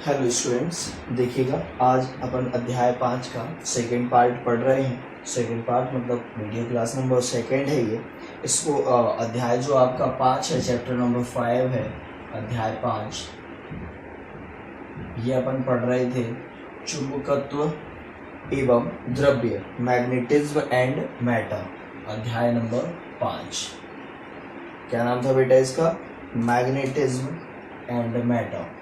Hello students, देखिएगा आज अपन अध्याय 5 का सेकंड पार्ट पढ़ रहे हैं। सेकंड पार्ट मतलब वीडियो क्लास नंबर सेकंड है ये। इसको अध्याय जो आपका 5 है, चैप्टर नंबर 5 है, अध्याय 5, ये अपन पढ़ रहे थे चुंबकत्व एवं द्रव्य, मैग्नेटिज्म एंड मैटर। अध्याय नंबर 5 क्या नाम था बेटा इसका? Magnetism and matter.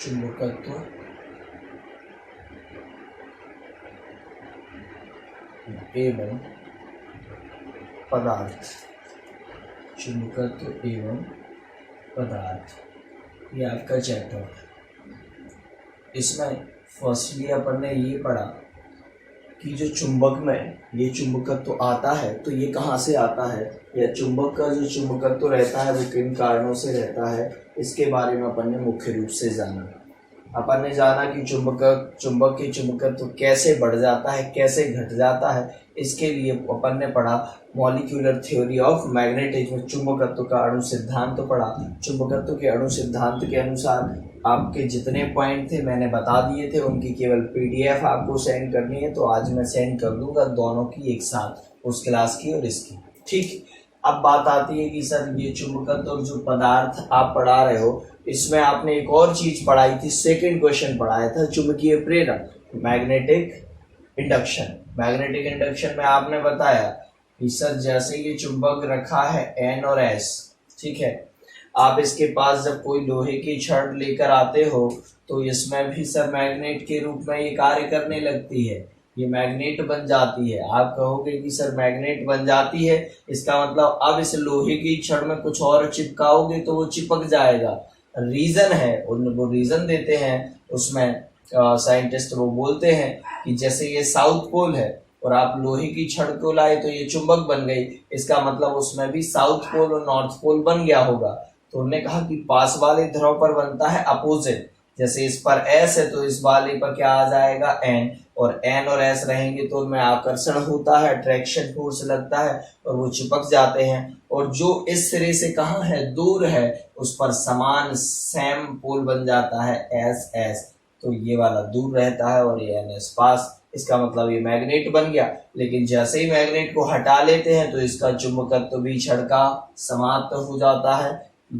चुंबकत्व एवं पदार्थ, चुंबकत्व एवं पदार्थ, ये आपका चैप्टर है। इसमें फर्स्टली अपन ने ये पढ़ा कि जो चुंबक में ये चुंबकत्व आता है तो ये कहाँ से आता है, या चुंबक का जो चुंबकत्व रहता है वो किन कारणों से रहता है, इसके बारे में अपन ने मुख्य रूप से जाना। अपन ने जाना कि चुंबक की चुंबकत्व कैसे बढ़ जाता है, कैसे घट जाता है। इसके लिए अपन ने पढ़ा मॉलिक्यूलर थ्योरी ऑफ मैग्नेटिज्म, चुंबकत्व का अणु सिद्धांत तो पढ़ा। चुंबकत्व के अणु सिद्धांत के अनुसार आपके जितने पॉइंट थे मैंने बता दिए थे, उनकी केवल पीडीएफ आपको सेंड करनी है, तो आज मैं सेंड कर दूंगा दोनों की एक साथ, उस क्लास की और इसकी। ठीक, अब बात आती है कि सर ये चुंबकत्व और जो पदार्थ आप पढ़ा रहे हो, इसमें आपने एक और चीज पढ़ाई थी, सेकंड क्वेश्चन पढ़ाया था, चुंबकीय प्रेरण, मैग्नेटिक इंडक्शन। मैग्नेटिक इंडक्शन में आपने बताया कि सर जैसे ये चुंबक रखा है N और S, ठीक है, आप इसके पास जब कोई लोहे की छड़ लेकर आते हो तो इसमें भी सर मैग्नेट के रूप में ये कार्य करने लगती है, ये मैग्नेट बन जाती है। आप कहोगे कि सर मैग्नेट बन जाती है, इसका मतलब अब इस लोहे की छड़ में कुछ और चिपकाओगे तो वो चिपक जाएगा। रीजन है, वो रीजन देते हैं उसमें साइंटिस्ट, वो बोलते हैं कि जैसे ये साउथ पोल है और आप लोहे की छड़ को लाए तो ये चुंबक बन गई, इसका मतलब उसमें भी साउथ पोल और नॉर्थ पोल बन गया होगा। तो उन्होंने कहा कि पास वाले ध्रुव पर बनता है अपोजिट, जैसे इस पर S है तो इस वाले पर क्या आ जाएगा N, और N और S रहेंगे तो उनमें आकर्षण होता है, अट्रैक्शन फोर्स लगता है और वो चिपक जाते हैं। और जो इस सिरे से कहाँ है, दूर है, उस पर समान सेम पोल बन जाता है SS, तो ये वाला दूर रहता है और ये NS पास, इसका मतलब ये मैग्नेट बन गया। लेकिन जैसे ही मैग्नेट को हटा लेते हैं तो इसका चुंबकत्व भी छड़ का समाप्त हो जाता है।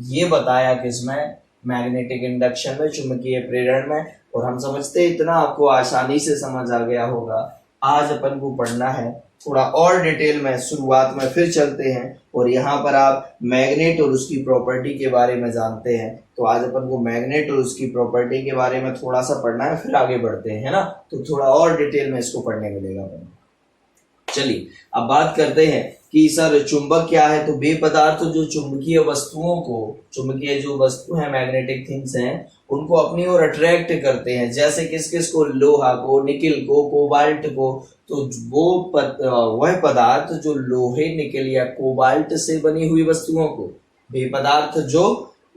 ये बताया किसमें, मैग्नेटिक इंडक्शन में, चुंबकीय प्रेरण में। और हम समझते हैं इतना आपको आसानी से समझ आ गया होगा। आज अपन को पढ़ना है थोड़ा और डिटेल में, शुरुआत में फिर चलते हैं और यहाँ पर आप मैग्नेट और उसकी प्रॉपर्टी के बारे में जानते हैं। तो आज अपन को मैग्नेट और उसकी प्रॉपर्टी के बारे में थोड़ा सा पढ़ना है, फिर आगे बढ़ते हैं, है ना। तो थोड़ा और डिटेल में इसको पढ़ने मिलेगा अपन। चलिए अब बात करते हैं कि सर चुंबक क्या है। तो वे पदार्थ जो चुंबकीय वस्तुओं को, चुंबकीय जो वस्तु है, मैग्नेटिक थिंग्स हैं, उनको अपनी ओर अट्रैक्ट करते हैं। जैसे किस किस को, लोहा को, निकिल को, कोबाल्ट को। तो वह पदार्थ जो लोहे, निकिल या कोबाल्ट से बनी हुई वस्तुओं को, वे पदार्थ जो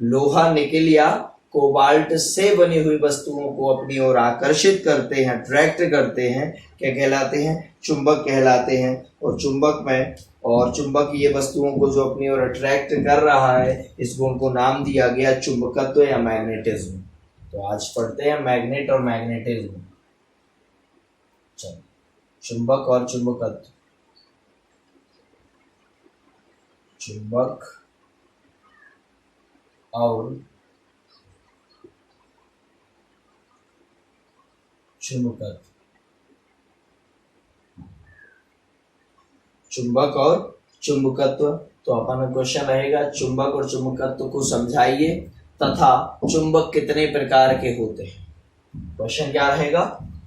लोहा, निकिल या कोबाल्ट से बनी हुई वस्तुओं को अपनी ओर आकर्षित करते हैं, अट्रैक्ट करते हैं, क्या कहलाते हैं, चुंबक कहलाते हैं। और चुंबक ये वस्तुओं को जो अपनी ओर अट्रैक्ट कर रहा है, इस गुण को नाम दिया गया चुंबकत्व या मैग्नेटिज्म। तो आज पढ़ते हैं मैग्नेट और मैग्नेटिज्म। चलो, चुंबक और चुंबकत्व, चुंबक और चुंबकत्व, चुंबक और चुंबकत्व। तो अपन का क्वेश्चन रहेगा, चुंबक और चुंबकत्व को समझाइए तथा चुंबक कितने प्रकार के होते हैं। क्वेश्चन क्या रहेगा,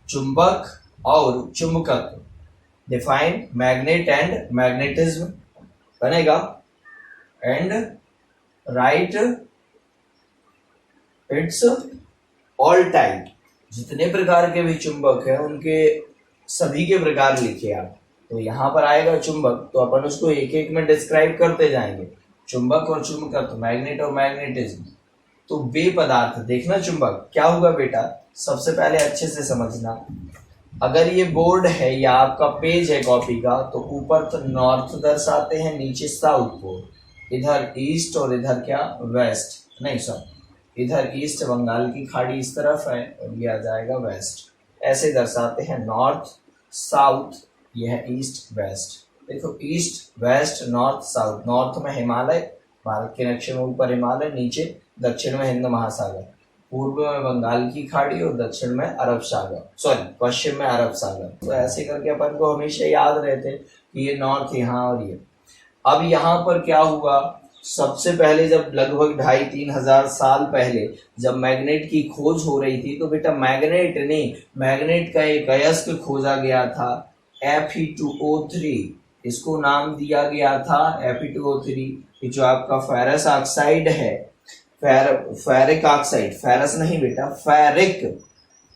चुंबक और चुंबकत्व, डिफाइन मैग्नेट एंड मैग्नेटिज्म बनेगा, and right it's all type. जितने प्रकार के भी चुंबक है उनके सभी के प्रकार लिखिए आप। तो यहाँ पर आएगा चुंबक, तो अपन उसको एक एक में डिस्क्राइब करते जाएंगे। चुंबक और चुंबकत्व, मैग्नेट और मैग्नेटिज्म, तो वे पदार्थ, देखना चुंबक क्या होगा बेटा, सबसे पहले अच्छे से समझना। अगर ये बोर्ड है या आपका पेज है कॉपी का, तो ऊपर तो नॉर्थ दर्शाते हैं, नीचे साउथ पोल, इधर ईस्ट और इधर क्या वेस्ट, नहीं सॉरी, इधर ईस्ट बंगाल की खाड़ी इस तरफ है और ये आ जाएगा वेस्ट, ऐसे दर्शाते हैं नॉर्थ साउथ, ये है ईस्ट वेस्ट। देखो east west north south, north में हिमालय, भारत के नक्शे में ऊपर हिमालय, नीचे दक्षिण में हिंद महासागर, पूर्व में बंगाल की खाड़ी और दक्षिण में अरब सागर, सॉरी पश्चिम में अरब सागर। तो ऐसे करके अपन को हमेशा याद रहते कि ये नॉर्थ यहाँ और ये। अब यहाँ पर क्या हुआ, सबसे पहले जब लगभग 2,500-3,000 साल पहले जब मैग्नेट की खोज हो रही थी, तो बेटा मैग्नेट नहीं, मैग्नेट का एक अयस्क खोजा गया था Fe2O3, इसको नाम दिया गया था Fe2O3, जो आपका फेरस ऑक्साइड है, फेरिक ऑक्साइड, फेरस नहीं बेटा फेरिक,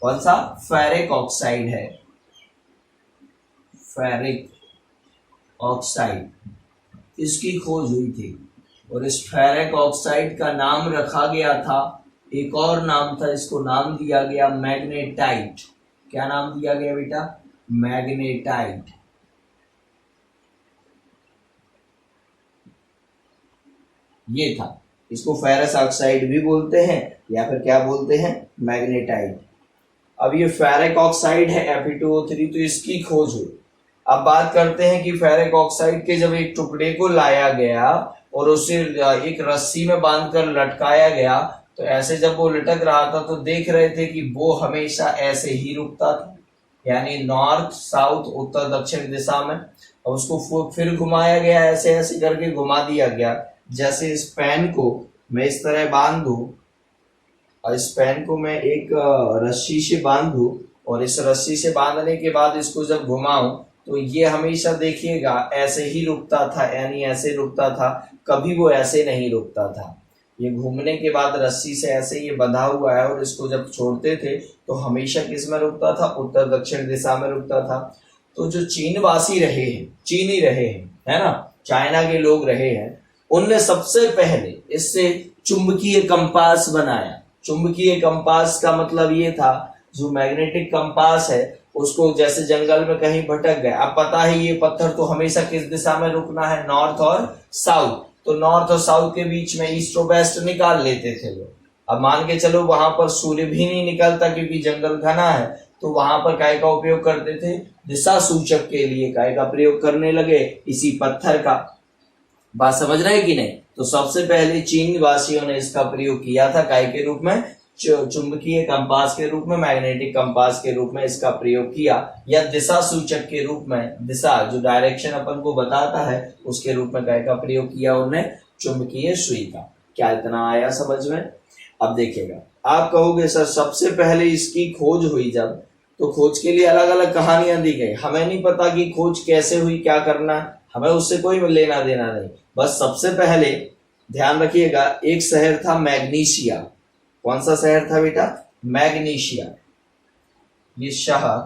कौन सा, फेरिक ऑक्साइड है, फेरिक ऑक्साइड, इसकी खोज हुई थी। और इस फेरिक ऑक्साइड का नाम रखा गया था, एक और नाम था, इसको नाम दिया गया मैग्नेटाइट। क्या नाम दिया गया बेटा, मैग्नेटाइट। ये था, इसको फेरस ऑक्साइड भी बोलते हैं या फिर क्या बोलते हैं, मैग्नेटाइट। अब ये फेरिक ऑक्साइड है Fe2O3, तो इसकी खोज हुई। अब बात करते हैं कि फेरिक ऑक्साइड के जब एक टुकड़े को लाया गया और उसे एक रस्सी में बांधकर लटकाया गया, तो ऐसे जब वो लटक रहा था तो देख रहे थे कि वो हमेशा ऐसे ही रुकता था, यानी नॉर्थ साउथ उत्तर दक्षिण दिशा में। और उसको फिर घुमाया गया, ऐसे ऐसे करके घुमा दिया गया। जैसे इस पेन को मैं इस तरह बांध दूं और इस पेन को मैं एक रस्सी से बांध दूं और इस रस्सी से बांधने के बाद इसको जब घुमाऊं, तो ये हमेशा देखिएगा ऐसे ही रुकता था, यानी ऐसे रुकता था, कभी वो ऐसे नहीं रुकता था। ये घूमने के बाद रस्सी से ऐसे ये बंधा हुआ है और इसको जब छोड़ते थे तो हमेशा किस में रुकता था, उत्तर दक्षिण दिशा में रुकता था। तो जो चीनवासी रहे हैं, चीनी रहे हैं, है ना, चाइना के लोग रहे हैं, उनने सबसे पहले इससे चुंबकीय कंपास बनाया। चुंबकीय कंपास का मतलब ये था, जो मैग्नेटिक कंपास है उसको जैसे जंगल में कहीं भटक गए, अब पता है ये पत्थर तो हमेशा किस दिशा में रुकना है, नॉर्थ और साउथ, तो नॉर्थ और साउथ के बीच में ईस्ट और वेस्ट निकाल लेते थे लोग। अब मान के चलो वहां पर सूर्य भी नहीं निकलता क्योंकि जंगल घना है, तो वहां पर काय का उपयोग करते थे, दिशा सूचक के लिए काय का प्रयोग करने लगे, इसी पत्थर का। बात समझ रहे कि नहीं। तो सबसे पहले चीन वासियों ने इसका प्रयोग किया था काय के रूप में, चुंबकीय कंपास के रूप में, मैग्नेटिक कंपास के रूप में इसका प्रयोग किया, या दिशा सूचक के रूप में, दिशा जो डायरेक्शन अपन को बताता है उसके रूप में काय का प्रयोग किया उन्हें, चुंबकीय सुई का। क्या इतना आया समझ में। अब देखिएगा, आप कहोगे सर सबसे पहले इसकी खोज हुई जब, तो खोज के लिए अलग अलग कहानियां दी गई, हमें नहीं पता कि खोज कैसे हुई, क्या करना, हमें उससे कोई लेना देना नहीं। बस सबसे पहले ध्यान रखिएगा, एक शहर था मैग्नीशिया। कौन सा शहर था बेटा, मैग्नीशिया। ये शहर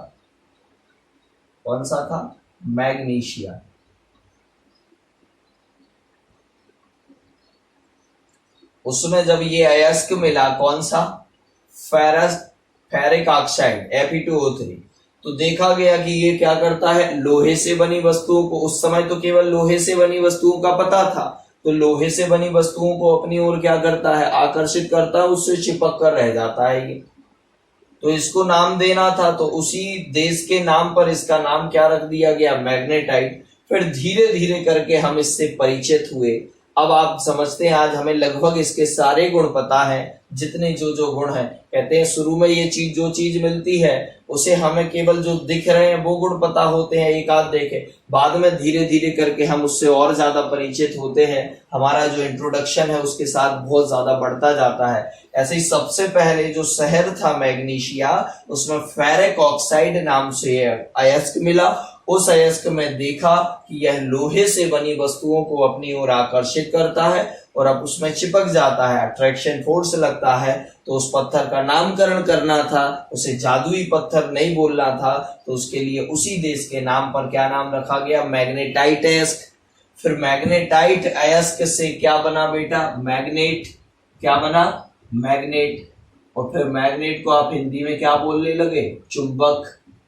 कौन सा था, मैग्नीशिया। उसमें जब ये अयस्क मिला, कौन सा, फेरिक ऑक्साइड Fe2O3, तो देखा गया कि ये क्या करता है, लोहे से बनी वस्तुओं को, उस समय तो केवल लोहे से बनी वस्तुओं का पता था, तो लोहे से बनी वस्तुओं को अपनी ओर क्या करता है, आकर्षित करता है, उससे चिपक कर रह जाता है ये। तो इसको नाम देना था, तो उसी देश के नाम पर इसका नाम क्या रख दिया गया, मैग्नेटाइट। फिर धीरे धीरे करके हम इससे परिचित हुए। अब आप समझते हैं, आज हमें लगभग इसके सारे गुण पता है, जितने जो जो गुण हैं। कहते हैं शुरू में ये चीज, जो चीज मिलती है उसे हमें केवल जो दिख रहे हैं वो गुण पता होते हैं, एक आध देखे, बाद में धीरे धीरे करके हम उससे और ज्यादा परिचित होते हैं, हमारा जो इंट्रोडक्शन है उसके साथ बहुत ज्यादा बढ़ता जाता है। ऐसे ही सबसे पहले जो शहर था मैग्नीशिया, उसमें फेरिक ऑक्साइड नाम से अयस्क मिला। उस अयस्क में देखा कि यह लोहे से बनी वस्तुओं को अपनी ओर आकर्षित करता है और अब उसमें चिपक जाता है, अट्रैक्शन फोर्स लगता है। तो उस पत्थर का नामकरण करना था, उसे जादुई पत्थर नहीं बोलना था, तो उसके लिए उसी देश के नाम पर क्या नाम रखा गया, मैग्नेटाइट अयस्क। फिर मैग्नेटाइट अयस्क से क्या बना बेटा, मैग्नेट, क्या बना, मैग्नेट। और फिर मैग्नेट को आप हिंदी में क्या बोलने लगे, चुंबक।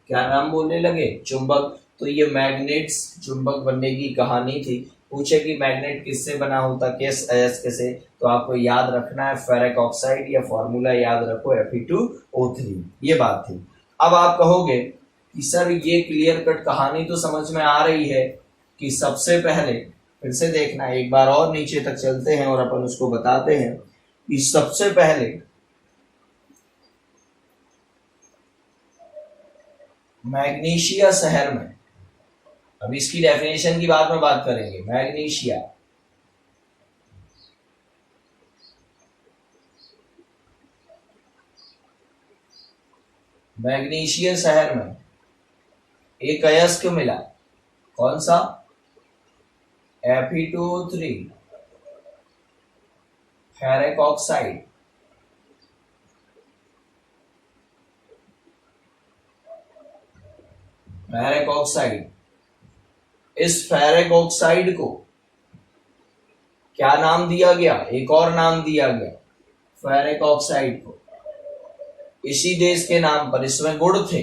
क्या नाम बोलने लगे, चुंबक। तो ये मैग्नेट्स चुंबक बनने की कहानी थी। पूछे कि मैग्नेट किससे बना होता, किस अयस्क से, तो आपको याद रखना है फेरिक ऑक्साइड, या फॉर्मूला याद रखो Fe2O3, ये बात थी। अब आप कहोगे कि सर ये क्लियर कट कहानी तो समझ में आ रही है कि सबसे पहले, फिर से देखना एक बार और नीचे तक चलते हैं और अपन उसको बताते हैं कि सबसे पहले मैग्नीशिया शहर में, अब इसकी डेफिनेशन की बाद में बात करेंगे, मैग्नीशिया, मैग्नीशिया शहर में एक अयस्क मिला, कौन सा, Fe2O3, ferric oxide. Ferric oxide, इस फेरिक ऑक्साइड को क्या नाम दिया गया, एक और नाम दिया गया फेरिक ऑक्साइड को, इसी देश के नाम पर। इसमें गुण थे,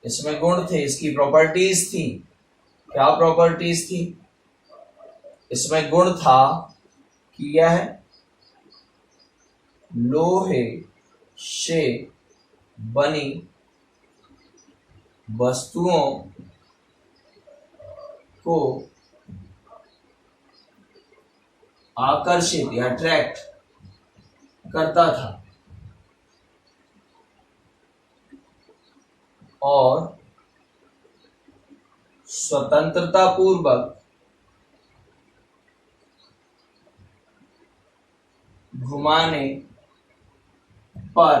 इसमें गुण थे, इसकी प्रॉपर्टीज थी। क्या प्रॉपर्टीज थी, इसमें गुण था कि यह लोहे से बनी वस्तुओं को आकर्षित या अट्रैक्ट करता था और स्वतंत्रता पूर्वक घुमाने पर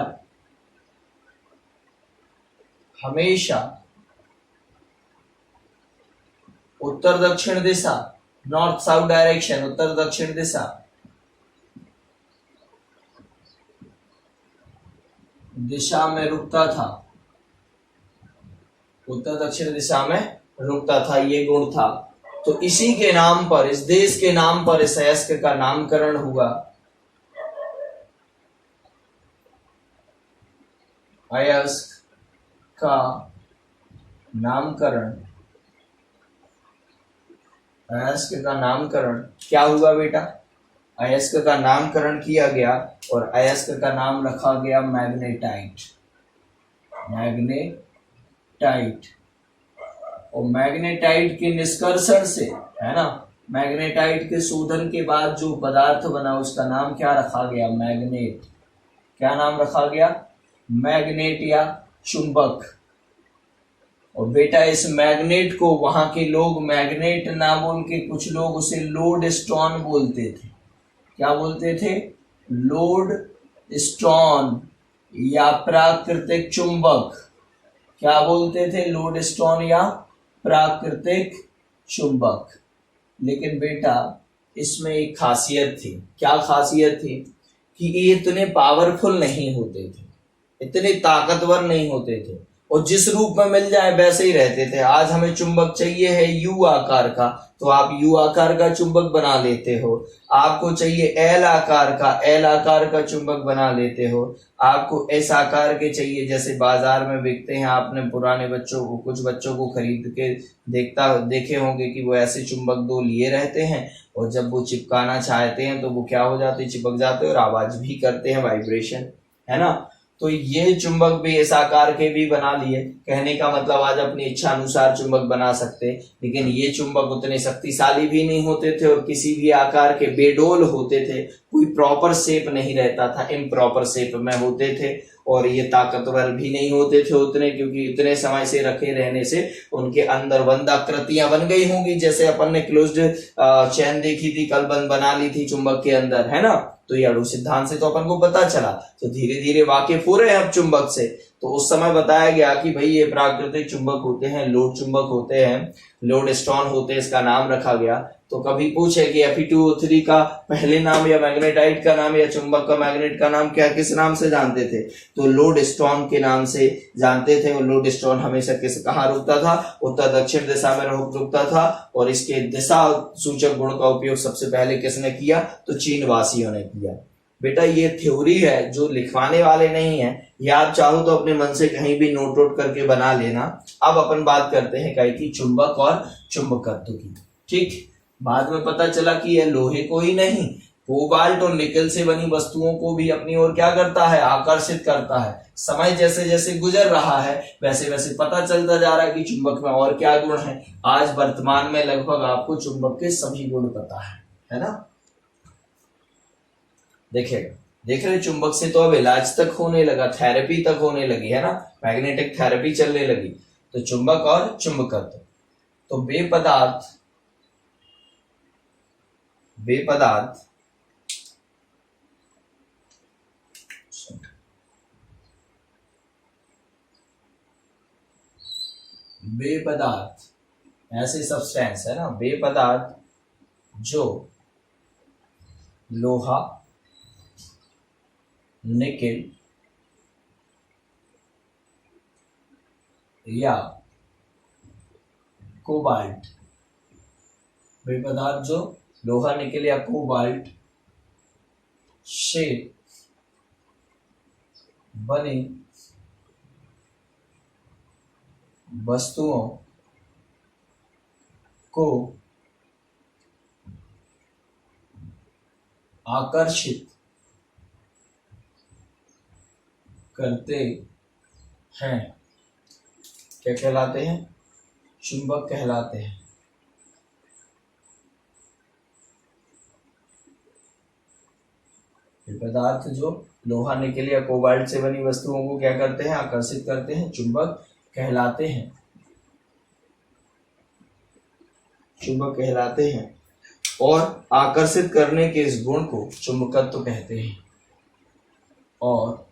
हमेशा उत्तर दक्षिण दिशा, नॉर्थ साउथ डायरेक्शन, उत्तर दक्षिण दिशा, दिशा में रुकता था, उत्तर दक्षिण दिशा में रुकता था, ये गुण था। तो इसी के नाम पर, इस देश के नाम पर इस अयस्क का नामकरण हुआ, अयस्क का नामकरण, अयस्क का नामकरण क्या हुआ बेटा, अयस्क का नामकरण किया गया और अयस्क का नाम रखा गया मैग्नेटाइट, मैग्नेटाइट। और मैग्नेटाइट के निष्कर्षण से, है ना, मैग्नेटाइट के शोधन के बाद जो पदार्थ बना उसका नाम क्या रखा गया, मैग्नेट। क्या नाम रखा गया, मैग्नेट या चुंबक। और बेटा इस मैग्नेट को वहां के लोग मैग्नेट ना बोल के कुछ लोग उसे लोड स्टोन बोलते थे। क्या बोलते थे, लोड स्टोन या प्राकृतिक चुंबक। क्या बोलते थे, लोड स्टोन या प्राकृतिक चुंबक। लेकिन बेटा इसमें एक खासियत थी। क्या खासियत थी, कि ये इतने पावरफुल नहीं होते थे, इतने ताकतवर नहीं होते थे, और जिस रूप में मिल जाए वैसे ही रहते थे। आज हमें चुंबक चाहिए है यू आकार का, तो आप यू आकार का चुंबक बना लेते हो। आपको चाहिए एल आकार का, एल आकार का चुंबक बना लेते हो। आपको एस आकार के चाहिए, जैसे बाजार में बिकते हैं, आपने पुराने बच्चों को, कुछ बच्चों को खरीद के देखे होंगे कि वो ऐसे चुंबक दो लिए रहते हैं, और जब वो चिपकाना चाहते हैं तो वो क्या हो जाते हैं, चिपक जाते हैं और आवाज भी करते हैं, वाइब्रेशन, है ना। तो ये चुंबक भी इस आकार के भी बना लिए। कहने का मतलब आज अपनी इच्छा अनुसार चुंबक बना सकते, लेकिन ये चुंबक उतने शक्तिशाली भी नहीं होते थे और किसी भी आकार के बेडोल होते थे, कोई प्रॉपर शेप नहीं रहता था, इम्प्रॉपर शेप में होते थे। और ये ताकतवर भी नहीं होते थे उतने, क्योंकि इतने समय से रखे रहने से उनके अंदर बंद आकृतियां बन गई होंगी। जैसे अपन ने क्लोज्ड चैन देखी थी, कल बंद बना ली थी चुंबक के अंदर, है ना। तो ये अणु सिद्धांत से तो अपन को पता चला, तो धीरे धीरे वाकिफ हो रहे हैं अब चुंबक से। तो उस समय बताया गया कि भाई ये प्राकृतिक चुंबक होते हैं, लोड चुंबक होते हैं, लोड स्टोन होते हैं, इसका नाम रखा गया। तो कभी पूछे कि Fe2O3 का पहले नाम या मैग्नेटाइट का नाम या चुंबक का मैग्नेट का नाम क्या, किस नाम से जानते थे? तो लोड स्टोन के नाम से जानते थे। और लोड स्टोन हमेशा कहाँ रुकता था? उत्तर दक्षिण दिशा में रुकता था। और इसके दिशा सूचक गुण का उपयोग सबसे पहले किसने किया? तो चीन वासियों ने किया। बेटा ये थ्योरी है, जो लिखवाने वाले नहीं है, ये आप चाहो तो अपने मन से कहीं भी नोट आउट करके बना लेना। अब अपन बात करते हैं क्या की? चुंबक और चुंबकत्व की। ठीक, बाद में पता चला कि यह लोहे को ही नहीं, कोबाल्ट और निकल से बनी वस्तुओं को भी अपनी ओर क्या करता है? आकर्षित करता है। समय जैसे जैसे गुजर रहा है वैसे वैसे पता चलता जा रहा है कि चुंबक में और क्या गुण है। आज वर्तमान में लगभग आपको चुंबक के सभी गुण पता है ना? देख रहे चुंबक से तो अब इलाज तक होने लगा, थेरेपी तक होने लगी है ना, मैग्नेटिक थेरेपी चलने लगी। तो चुंबक और चुंबकत्व। तो बेपदार्थ ऐसे सब्सटेंस है ना, बेपदार्थ जो लोहा, निकेल या कोबाल्ट, बेपदार्थ जो लोहा, निकेल या कोबाल्ट से बनी वस्तुओं को आकर्षित करते हैं, क्या कहलाते हैं? चुंबक कहलाते हैं। ये पदार्थ जो लोहा, निकेल या कोबाल्ट से बनी वस्तुओं को क्या करते हैं? आकर्षित करते हैं, चुंबक कहलाते हैं। चुंबक कहलाते हैं और आकर्षित करने के इस गुण को चुंबकत्व कहते हैं। और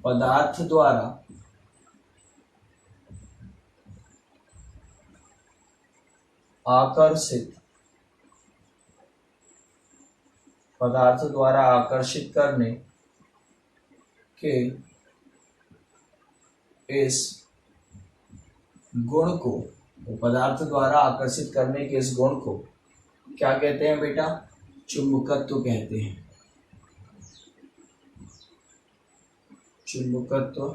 पदार्थ द्वारा आकर्षित करने के इस गुण को, पदार्थ द्वारा आकर्षित करने के इस गुण को क्या कहते हैं बेटा? चुंबकत्व कहते हैं। चुंबकत्व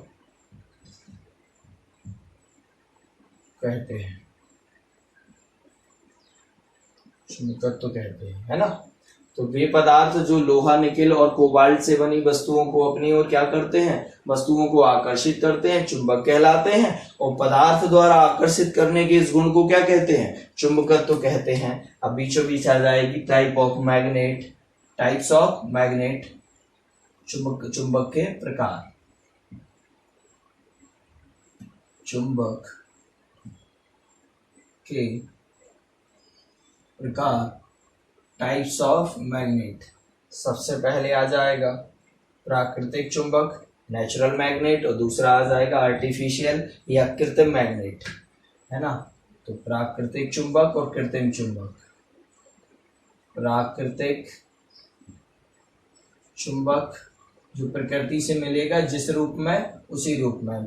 कहते हैं, चुंबकत्व कहते हैं, है ना? तो वे पदार्थ जो लोहा, निकेल और कोबाल्ट से बनी वस्तुओं को अपनी ओर क्या करते हैं? वस्तुओं को आकर्षित करते हैं, चुंबक कहलाते हैं। और पदार्थ द्वारा आकर्षित करने के इस गुण को क्या कहते हैं? चुंबकत्व कहते हैं। अब बीचों बीच आ जाएगी टाइप्स ऑफ मैग्नेट, चुंबक के प्रकार। चुंबक के प्रकार, टाइप्स ऑफ मैग्नेट। सबसे पहले आ जाएगा प्राकृतिक चुंबक, नेचुरल मैग्नेट, और दूसरा आ जाएगा आर्टिफिशियल या कृत्रिम मैग्नेट, है ना? तो प्राकृतिक चुंबक और कृत्रिम चुंबक। प्राकृतिक चुंबक जो प्रकृति से मिलेगा जिस रूप में उसी रूप में,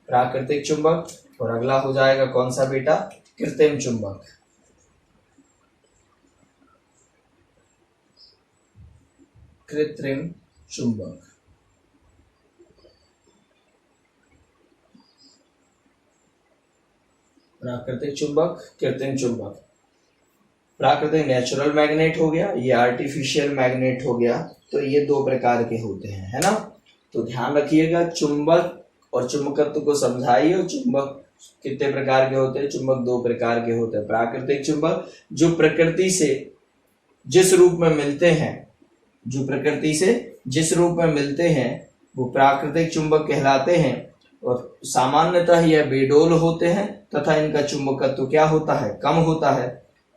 प्राकृतिक चुंबक। और अगला हो जाएगा कौन सा बेटा? कृत्रिम चुंबक। कृत्रिम चुंबक। प्राकृतिक चुंबक, कृत्रिम चुंबक। प्राकृतिक नेचुरल मैग्नेट हो गया, ये आर्टिफिशियल मैग्नेट हो गया। तो ये दो प्रकार के होते हैं, है ना? तो ध्यान रखिएगा, चुंबक और चुंबकत्व को समझाइए। और चुंबक कितने प्रकार के होते हैं? चुंबक दो प्रकार के होते हैं। प्राकृतिक चुंबक जो प्रकृति से जिस रूप में मिलते हैं, जो प्रकृति से जिस रूप में मिलते हैं वो प्राकृतिक चुंबक कहलाते हैं। और सामान्यतः यह बेडोल होते हैं तथा इनका चुंबकत्व क्या होता है? कम होता है।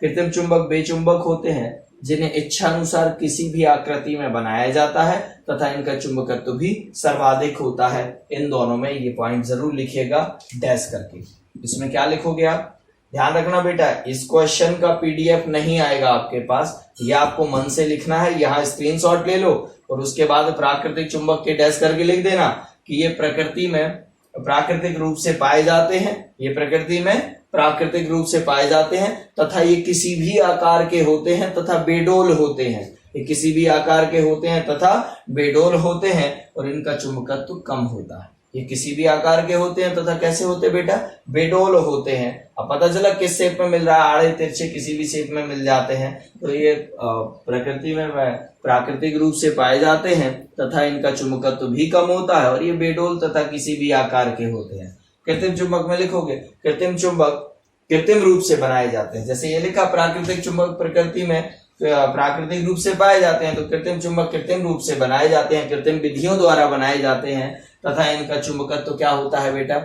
कृत्रिम चुंबक बेचुंबक होते हैं, जिन्हें इच्छानुसार किसी भी आकृति में बनाया जाता है तथा इनका चुंबकत्व भी सर्वाधिक होता है। इन दोनों में ये पॉइंट जरूर लिखिएगा डैश करके। इसमें क्या लिखोगे आप, ध्यान रखना बेटा, इस क्वेश्चन का पीडीएफ नहीं आएगा आपके पास, यह आपको मन से लिखना है। यहाँ स्क्रीनशॉट ले लो और उसके बाद प्राकृतिक चुंबक के डैश करके लिख देना कि ये प्रकृति में प्राकृतिक रूप से पाए जाते हैं, ये प्रकृति में प्राकृतिक रूप से पाए जाते हैं तथा ये किसी भी आकार के होते हैं तथा बेडोल होते हैं। ये किसी भी आकार के होते हैं तथा बेडोल होते हैं और इनका चुंबकत्व कम होता है। ये किसी भी आकार के होते हैं तथा कैसे होते हैं बेटा, बेडोल होते हैं। अब पता चला किस शेप में मिल रहा है, आड़े तिरछे किसी भी शेप में मिल जाते हैं। तो ये प्रकृति में प्राकृतिक रूप से पाए जाते हैं तथा इनका चुंबकत्व भी कम होता है और ये बेडोल तथा किसी भी आकार के होते हैं। कृत्रिम चुंबक में लिखोगे, कृत्रिम चुंबक कृत्रिम रूप से बनाए जाते हैं। जैसे ये लिखा प्राकृतिक चुंबक प्रकृति में प्राकृतिक रूप से पाए जाते हैं, तो कृत्रिम चुंबक कृत्रिम रूप से बनाए जाते हैं, कृत्रिम विधियों द्वारा बनाए जाते हैं तथा इनका चुंबकत्व तो क्या होता है बेटा,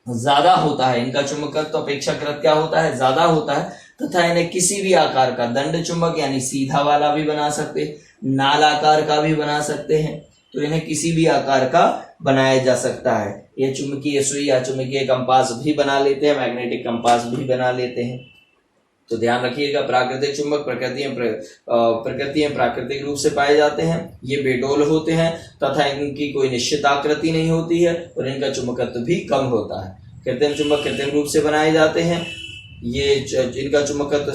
ज्यादा होता है। इनका चुंबकत्व तो अपेक्षाकृत क्या होता है, ज्यादा होता है तथा इन्हें किसी भी आकार का दंड चुंबक यानी सीधा वाला भी बना सकते हैं, नाल आकार का भी बना सकते हैं। तो इन्हें किसी भी आकार का बनाया जा सकता है। ये चुंबकीय सुई या चुंबकीय कंपास भी बना लेते हैं, मैग्नेटिक कंपास भी बना लेते हैं। तो ध्यान रखिएगा, प्राकृतिक चुंबक प्रकृति में प्राकृतिक रूप से पाए जाते हैं, ये बेडोल होते हैं तथा इनकी कोई निश्चित आकृति नहीं होती है और इनका चुंबकत्व भी कम होता है। कृत्रिम चुंबक कृत्रिम रूप से बनाए जाते हैं, ये जिनका चुंबकत्व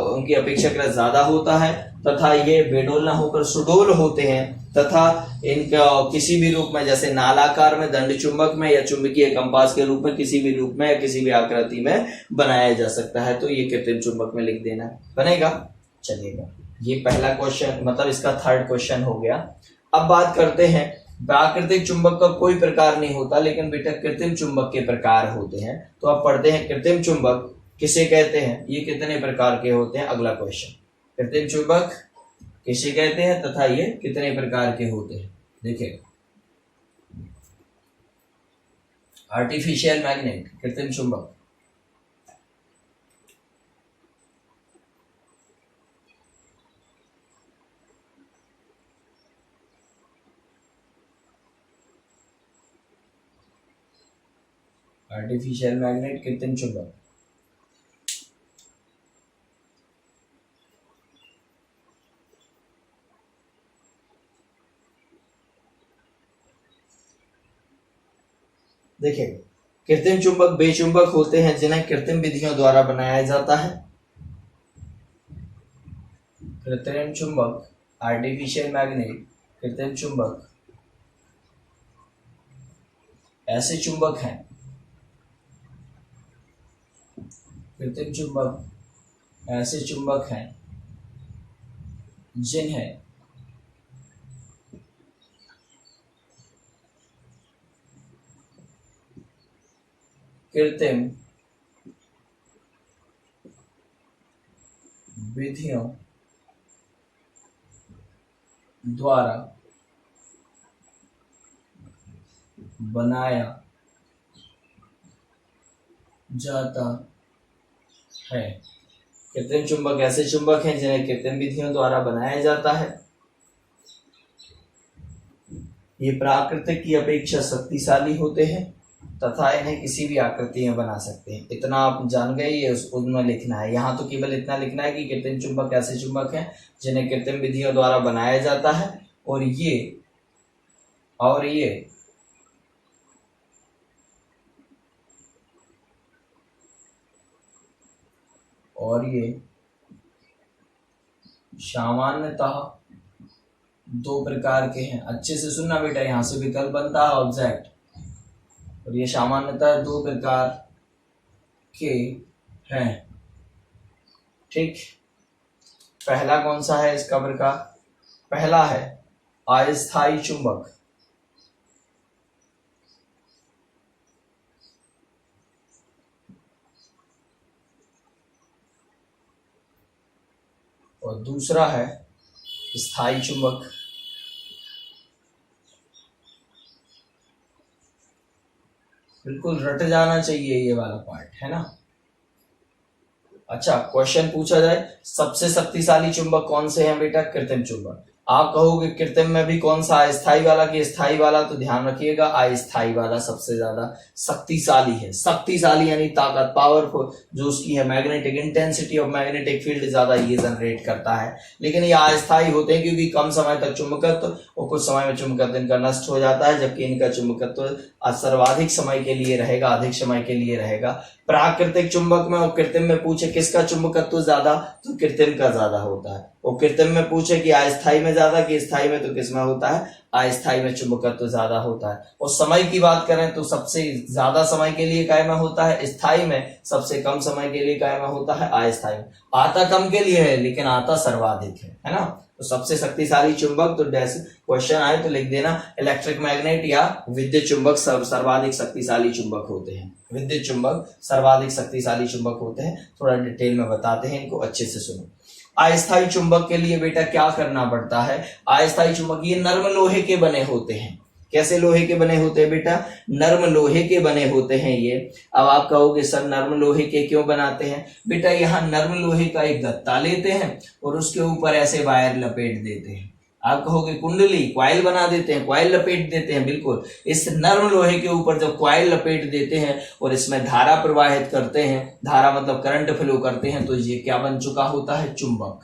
उनकी अपेक्षाकृत ज्यादा होता है तथा ये बेडोल न होकर सुडोल होते हैं तथा इनका किसी भी रूप में जैसे नालाकार में, दंड चुंबक में या चुंबकीय कंपास के रूप में किसी भी रूप में या किसी भी आकृति में बनाया जा सकता है। तो ये कृत्रिम चुंबक में लिख देना, बनेगा, चलेगा। ये पहला क्वेश्चन, मतलब इसका थर्ड क्वेश्चन हो गया। अब बात करते हैं, प्राकृतिक चुंबक का कोई प्रकार नहीं होता लेकिन बेटा कृत्रिम चुंबक के प्रकार होते हैं। तो अब पढ़ते हैं कृत्रिम चुंबक किसे कहते हैं, ये कितने प्रकार के होते हैं। अगला क्वेश्चन, कृत्रिम चुंबक किसे कहते हैं तथा ये कितने प्रकार के होते हैं। देखिए, आर्टिफिशियल मैग्नेट कृत्रिम चुंबक, आर्टिफिशियल मैग्नेट कृत्रिम चुंबक। देखिए, कृत्रिम चुंबक वे चुंबक होते हैं जिन्हें कृत्रिम विधियों द्वारा बनाया जाता है। कृत्रिम चुंबक, आर्टिफिशियल मैग्नेट, कृत्रिम चुंबक ऐसे चुंबक हैं, कृत्रिम चुंबक ऐसे चुंबक हैं जिन्हें कृत्रिम विधियों द्वारा बनाया जाता है। कृत्रिम चुंबक ऐसे चुंबक हैं जिन्हें कृत्रिम विधियों द्वारा बनाया जाता है। ये प्राकृतिक की अपेक्षा शक्तिशाली होते हैं तथा इन्हें किसी भी आकृति में बना सकते हैं। इतना आप जान गए, ये उसमें लिखना है। यहाँ तो केवल इतना लिखना है कि कृत्रिम चुंबक ऐसे चुंबक हैं जिन्हें कृत्रिम विधियों द्वारा बनाया जाता है और ये सामान्यतः दो प्रकार के हैं। अच्छे से सुनना बेटा, यहाँ से विकल्प बनता है ऑब्जेक्ट, और ये सामान्यतः दो प्रकार के हैं। ठीक, पहला कौन सा है इसका प्रकार, पहला है अस्थायी चुंबक। और दूसरा है स्थायी चुंबक। बिल्कुल रट जाना चाहिए ये वाला पार्ट, है ना। अच्छा, क्वेश्चन पूछा जाए सबसे शक्तिशाली चुंबक कौन से हैं बेटा? कृत्रिम चुंबक। आप कहोगे कृत्रिम में भी कौन सा, अस्थाई वाला कि स्थाई वाला? तो ध्यान रखिएगा अस्थाई वाला सबसे ज्यादा शक्तिशाली है। शक्तिशाली यानी ताकत, पावरफुल, जो उसकी है magnetic intensity of magnetic field ज्यादा ये जनरेट करता है। लेकिन ये अस्थाई होते हैं क्योंकि कम समय तक चुंबकत्व और कुछ समय में चुंबकत्व इनका नष्ट हो जाता है, जबकि इनका चुंबकत्व सर्वाधिक समय के लिए रहेगा, अधिक समय के लिए रहेगा। प्राकृतिक चुंबक में और कृत्रिम में पूछे किसका चुंबकत्व ज्यादा, तो कृत्रिम का ज्यादा होता है। और कृत्रिम में पूछे कि अस्थाई में ज्यादा कि स्थाई में, तो किसमें होता है? अस्थाई में चुंबकत्व ज्यादा होता है। और समय की बात करें तो सबसे ज्यादा समय के लिए काय में होता है स्थाई में, सबसे कम समय के लिए काय में होता है अस्थाई में। आता कम के लिए है लेकिन आता सर्वाधिक है ना। तो सबसे शक्तिशाली चुंबक, तो क्वेश्चन आए तो लिख देना इलेक्ट्रिक मैग्नेट या विद्युत चुंबक सर्वाधिक शक्तिशाली चुंबक होते हैं। विद्युत चुंबक सर्वाधिक शक्तिशाली चुंबक होते हैं। थोड़ा डिटेल में बताते हैं, इनको अच्छे से सुनो। अस्थाई चुंबक के लिए बेटा क्या करना पड़ता है? अस्थाई चुंबक ये नर्म लोहे के बने होते हैं। कैसे लोहे के बने होते हैं बेटा? नर्म लोहे के बने होते हैं ये। अब आप कहोगे सर नर्म लोहे के क्यों बनाते हैं? बेटा यहाँ नर्म लोहे का एक गत्ता लेते हैं और उसके ऊपर ऐसे वायर लपेट देते हैं। आप कहोगे कुंडली, क्वाइल बना देते हैं, क्वाइल लपेट देते हैं। बिल्कुल, इस नर्म लोहे के ऊपर जब क्वाइल लपेट देते हैं और इसमें धारा प्रवाहित करते हैं, धारा मतलब करंट फ्लो करते हैं, तो ये क्या बन चुका होता है? चुंबक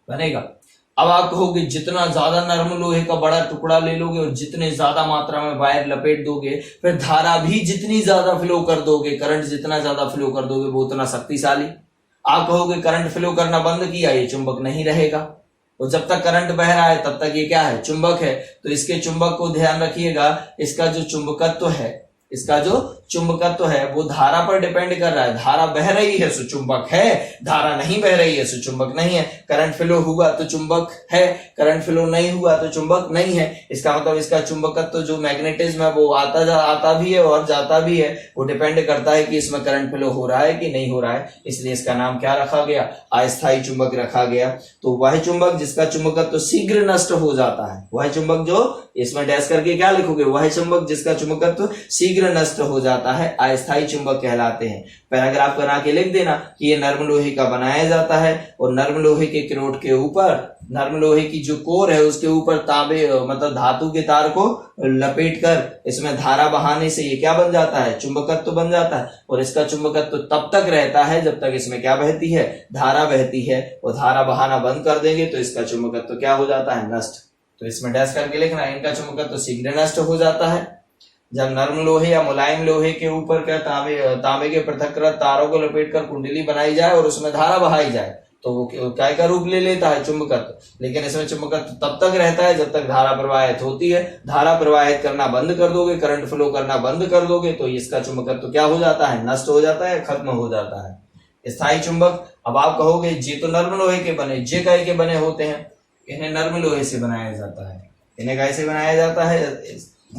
बनेगा। अब आप कहोगे जितना ज्यादा नर्म लोहे का बड़ा टुकड़ा ले लोगे और जितने ज्यादा मात्रा में वायर लपेट दोगे, फिर धारा भी जितनी ज्यादा फ्लो कर दोगे, करंट जितना ज्यादा फ्लो कर दोगे वो उतना शक्तिशाली। आप कहोगे करंट फ्लो करना बंद किया, ये चुंबक नहीं रहेगा। और जब तक करंट बह रहा है तब तक ये क्या है? चुंबक है। तो इसके चुंबक को ध्यान रखिएगा, इसका जो चुंबकत्व है, इसका जो चुंबकत्व है वो धारा पर डिपेंड कर रहा है। धारा बह रही है सो चुंबक है, धारा नहीं बह रही है सो चुंबक नहीं है। करंट फ्लो हुआ तो चुंबक है, करंट फ्लो नहीं हुआ तो चुंबक नहीं है। इसका मतलब इसका चुंबकत्व जो मैग्नेटिज्म है वो आता भी है और जाता भी है। वो डिपेंड करता है कि इसमें करंट फ्लो हो रहा है कि नहीं हो रहा है। इसलिए इसका नाम क्या रखा गया? अस्थाई चुंबक रखा गया। तो वह चुंबक जिसका चुंबकत्व शीघ्र नष्ट हो जाता है, वह चुंबक जो इसमें डैश करके क्या लिखोगे? वह चुंबक जिसका चुंबकत्व शीघ्र नष्ट हो जाता है अस्थाई चुंबक कहलाते हैं। पैराग्राफ बना के लिख देना कि ये नर्म लोहे का बनाया जाता है और नर्म लोहे के किरोट के ऊपर, नर्म लोहे की जो कोर है उसके ऊपर तांबे मतलब धातु के तार को लपेट कर इसमें धारा बहाने से ये क्या बन जाता है? चुंबकत्व बन जाता है। और इसका चुंबकत्व तब तक रहता है जब तक इसमें क्या बहती है? धारा बहती है। और धारा बहाना बंद कर देंगे तो इसका चुंबकत्व क्या हो जाता है? नष्ट। तो इसमें डैश करके लिखना इनका चुंबकत्व शीघ्र नष्ट हो जाता है। जब नर्म लोहे या मुलायम लोहे के ऊपर क्या तांबे के पृथक्कृत तारों को लपेटकर कुंडली बनाई जाए और उसमें धारा बहाई जाए तो वो क्या का रूप ले लेता है? चुंबकत्व। लेकिन इसमें चुंबकत्व तब तक रहता है जब तक धारा प्रवाहित होती है। धारा प्रवाहित करना बंद कर दोगे, करंट फ्लो करना बंद कर दोगे तो इसका चुंबकत्व क्या हो जाता है? नष्ट हो जाता है, खत्म हो जाता है। स्थायी चुंबक, अब आप कहोगे जे तो नर्म लोहे के बने, जे काय के बने होते हैं? इन्हें नर्म लोहे से बनाया जाता है। इन्हें कैसे बनाया जाता है?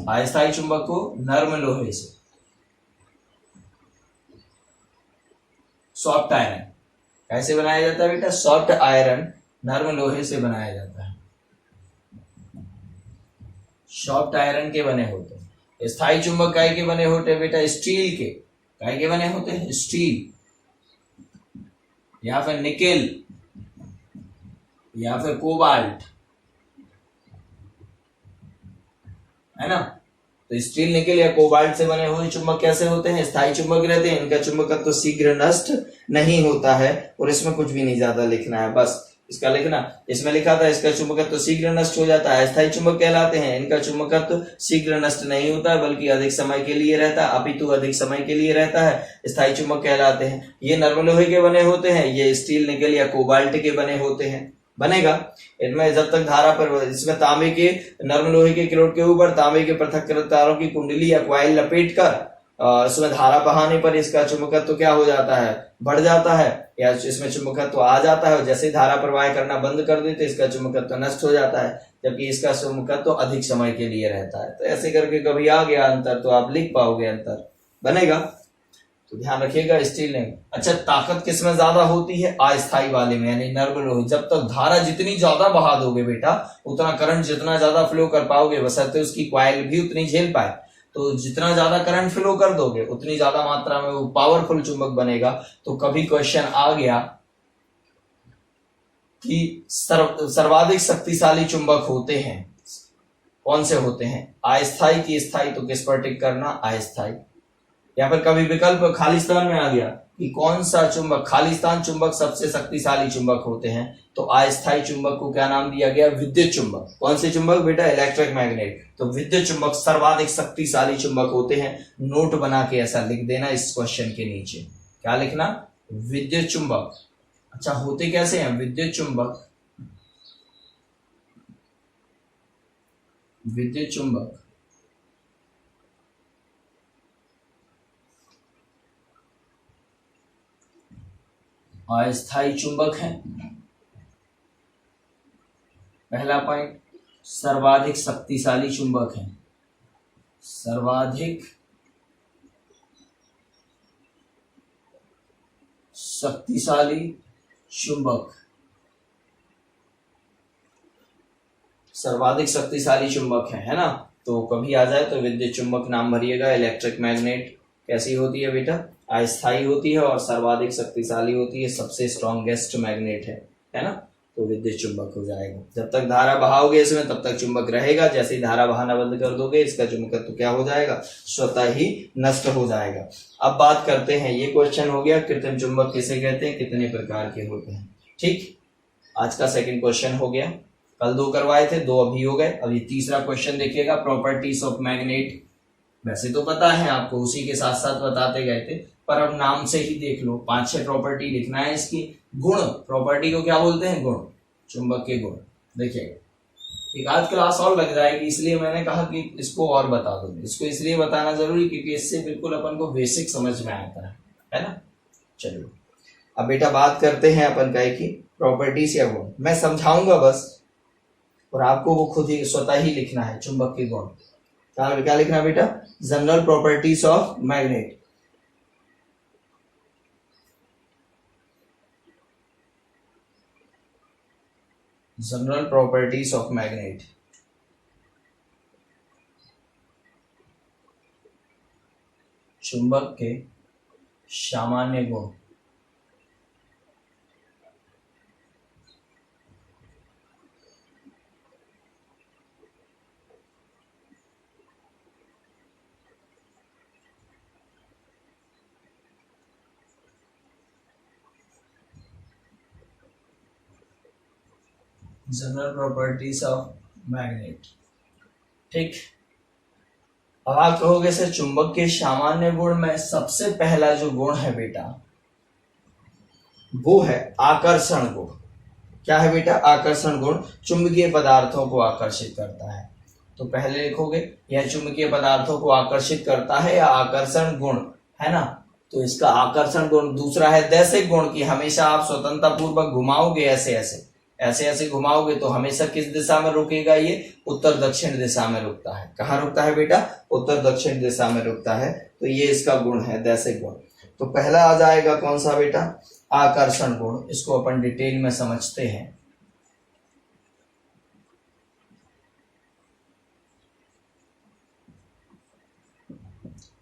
अस्थायी चुंबक को नर्म लोहे से, सॉफ्ट आयरन। कैसे बनाया जाता है बेटा? सॉफ्ट आयरन नर्म लोहे से बनाया जाता है। सॉफ्ट आयरन के बने होते हैं। स्थायी चुंबक काय के बने होते हैं बेटा? स्टील के। काय के बने होते हैं? स्टील या फिर निकेल या फिर कोबाल्ट, है ना। तो स्टील, निकेल या कोबाल्ट से बने हुए चुंबक कैसे होते हैं? स्थायी चुंबक रहते हैं। इनका चुंबकत्व तो शीघ्र नष्ट नहीं होता है। और इसमें कुछ भी नहीं ज्यादा लिखना है, बस इसका लिखना, इसमें लिखा था इसका चुंबकत्व तो शीघ्र नष्ट हो जाता है। अस्थायी चुंबक कहलाते हैं। इनका चुंबकत्व तो शीघ्र नष्ट नहीं होता है बल्कि अधिक समय के लिए रहता है, अपितु अधिक समय के लिए रहता है। स्थायी चुंबक कहलाते हैं। ये नर्म लोहे के बने होते हैं, ये स्टील, निकेल या कोबाल्ट के बने होते हैं। बनेगा इनमें जब तक धारा पर, इसमें तांबे के, नर्म लोहे के किरोट के ऊपर तांबे के पृथक्कृत तारों की कुंडली या क्वाइल लपेट कर इसमें धारा बहाने पर इसका चुंबकत्व तो क्या हो जाता है? बढ़ जाता है या इसमें चुंबकत्व तो आ जाता है। और जैसे धारा प्रवाह करना बंद कर देते इसका चुंबकत्व तो नष्ट हो जाता है, जबकि इसका चुंबकत्व तो अधिक समय के लिए रहता है। तो ऐसे करके कभी आ गया अंतर तो आप लिख पाओगे अंतर बनेगा। तो ध्यान रखिएगा स्टील नहीं। अच्छा, ताकत किसमें ज्यादा होती है? अस्थाई वाले में, यानी नर्म लोहे। जब तक धारा जितनी ज्यादा बहा दोगे बेटा उतना करंट जितना ज्यादा फ्लो कर पाओगे, बशर्ते उसकी क्वाइल भी उतनी झेल पाए। तो जितना ज्यादा करंट फ्लो कर दोगे उतनी ज्यादा मात्रा में वो पावरफुल चुंबक बनेगा। तो कभी क्वेश्चन आ गया कि सर्वाधिक शक्तिशाली चुंबक होते हैं, कौन से होते हैं, अस्थायी की स्थायी, तो किस पर टिक करना, अस्थायी। या फिर कभी विकल्प खालिस्तान में आ गया कि कौन सा चुंबक, खालिस्तान चुंबक सबसे शक्तिशाली चुंबक होते हैं, तो अस्थायी चुंबक को क्या नाम दिया गया, विद्युत चुंबक। कौन से चुंबक बेटा, इलेक्ट्रिक मैग्नेट। तो विद्युत चुंबक सर्वाधिक शक्तिशाली चुंबक होते हैं। नोट बना के ऐसा लिख देना इस क्वेश्चन के नीचे, क्या लिखना, विद्युत चुंबक। अच्छा होते कैसे हैं विद्युत चुंबक, विद्युत चुंबक अस्थायी चुंबक है। पहला पॉइंट, सर्वाधिक शक्तिशाली चुंबक है, सर्वाधिक शक्तिशाली चुंबक, सर्वाधिक शक्तिशाली चुंबक है ना। तो कभी आ जाए तो विद्युत चुंबक नाम भरिएगा। इलेक्ट्रिक मैग्नेट कैसी होती है बेटा, अस्थायी होती है और सर्वाधिक शक्तिशाली होती है, सबसे स्ट्रॉन्गेस्ट मैग्नेट है ना। तो विद्युत चुंबक हो जाएगा। जब तक धारा बहाओगे इसमें तब तक चुंबक रहेगा, जैसे ही धारा बहाना बंद कर दोगे इसका चुंबकत्व तो क्या हो जाएगा, स्वतः ही नष्ट हो जाएगा। अब बात करते हैं, ये क्वेश्चन हो गया कृत्रिम चुंबक किसे कहते हैं, कितने प्रकार के होते हैं। ठीक, आज का सेकंड क्वेश्चन हो गया। कल 2 करवाए थे, 2 अभी हो गए। अब ये तीसरा क्वेश्चन देखिएगा, प्रॉपर्टीज ऑफ मैग्नेट। वैसे तो पता है आपको, उसी के साथ साथ बताते गए थे, पर अब नाम से ही देख लो। 5-6 प्रॉपर्टी लिखना है इसकी। गुण, प्रॉपर्टी को क्या बोलते हैं, गुण, चुंबक के गुण। देखिए एक आध क्लास और लग जाएगी, इसलिए मैंने कहा कि इसको और बता दो। इसको इसलिए बताना जरूरी क्योंकि इससे बिल्कुल अपन को बेसिक समझ में आता है ना। चलिए अब बेटा बात करते हैं अपन का की प्रॉपर्टीज या गुण। मैं समझाऊंगा बस, और आपको वो खुद ही स्वतः ही लिखना है चुंबक के गुण। क्या लिखना है बेटा, general properties of magnet. General properties of magnet. चुंबक के सामान्य गुण। General properties of magnet. ठीक, अब आप कहोगे सर चुंबक के सामान्य गुण में सबसे पहला जो गुण है बेटा वो है आकर्षण गुण। क्या है बेटा, आकर्षण गुण। चुंबकीय पदार्थों को आकर्षित करता है। तो पहले लिखोगे यह चुंबकीय पदार्थों को आकर्षित करता है या आकर्षण गुण, है ना। तो इसका आकर्षण गुण। दूसरा है दैशिक गुण की हमेशा आप स्वतंत्रता पूर्वक घुमाओगे, ऐसे ऐसे घुमाओगे तो हमेशा किस दिशा में रुकेगा, ये उत्तर दक्षिण दिशा में रुकता है। कहाँ रुकता है बेटा, उत्तर दक्षिण दिशा में रुकता है। तो ये इसका गुण है, दैशिक गुण। तो पहला आ जाएगा कौन सा बेटा, आकर्षण गुण। इसको अपन डिटेल में समझते हैं।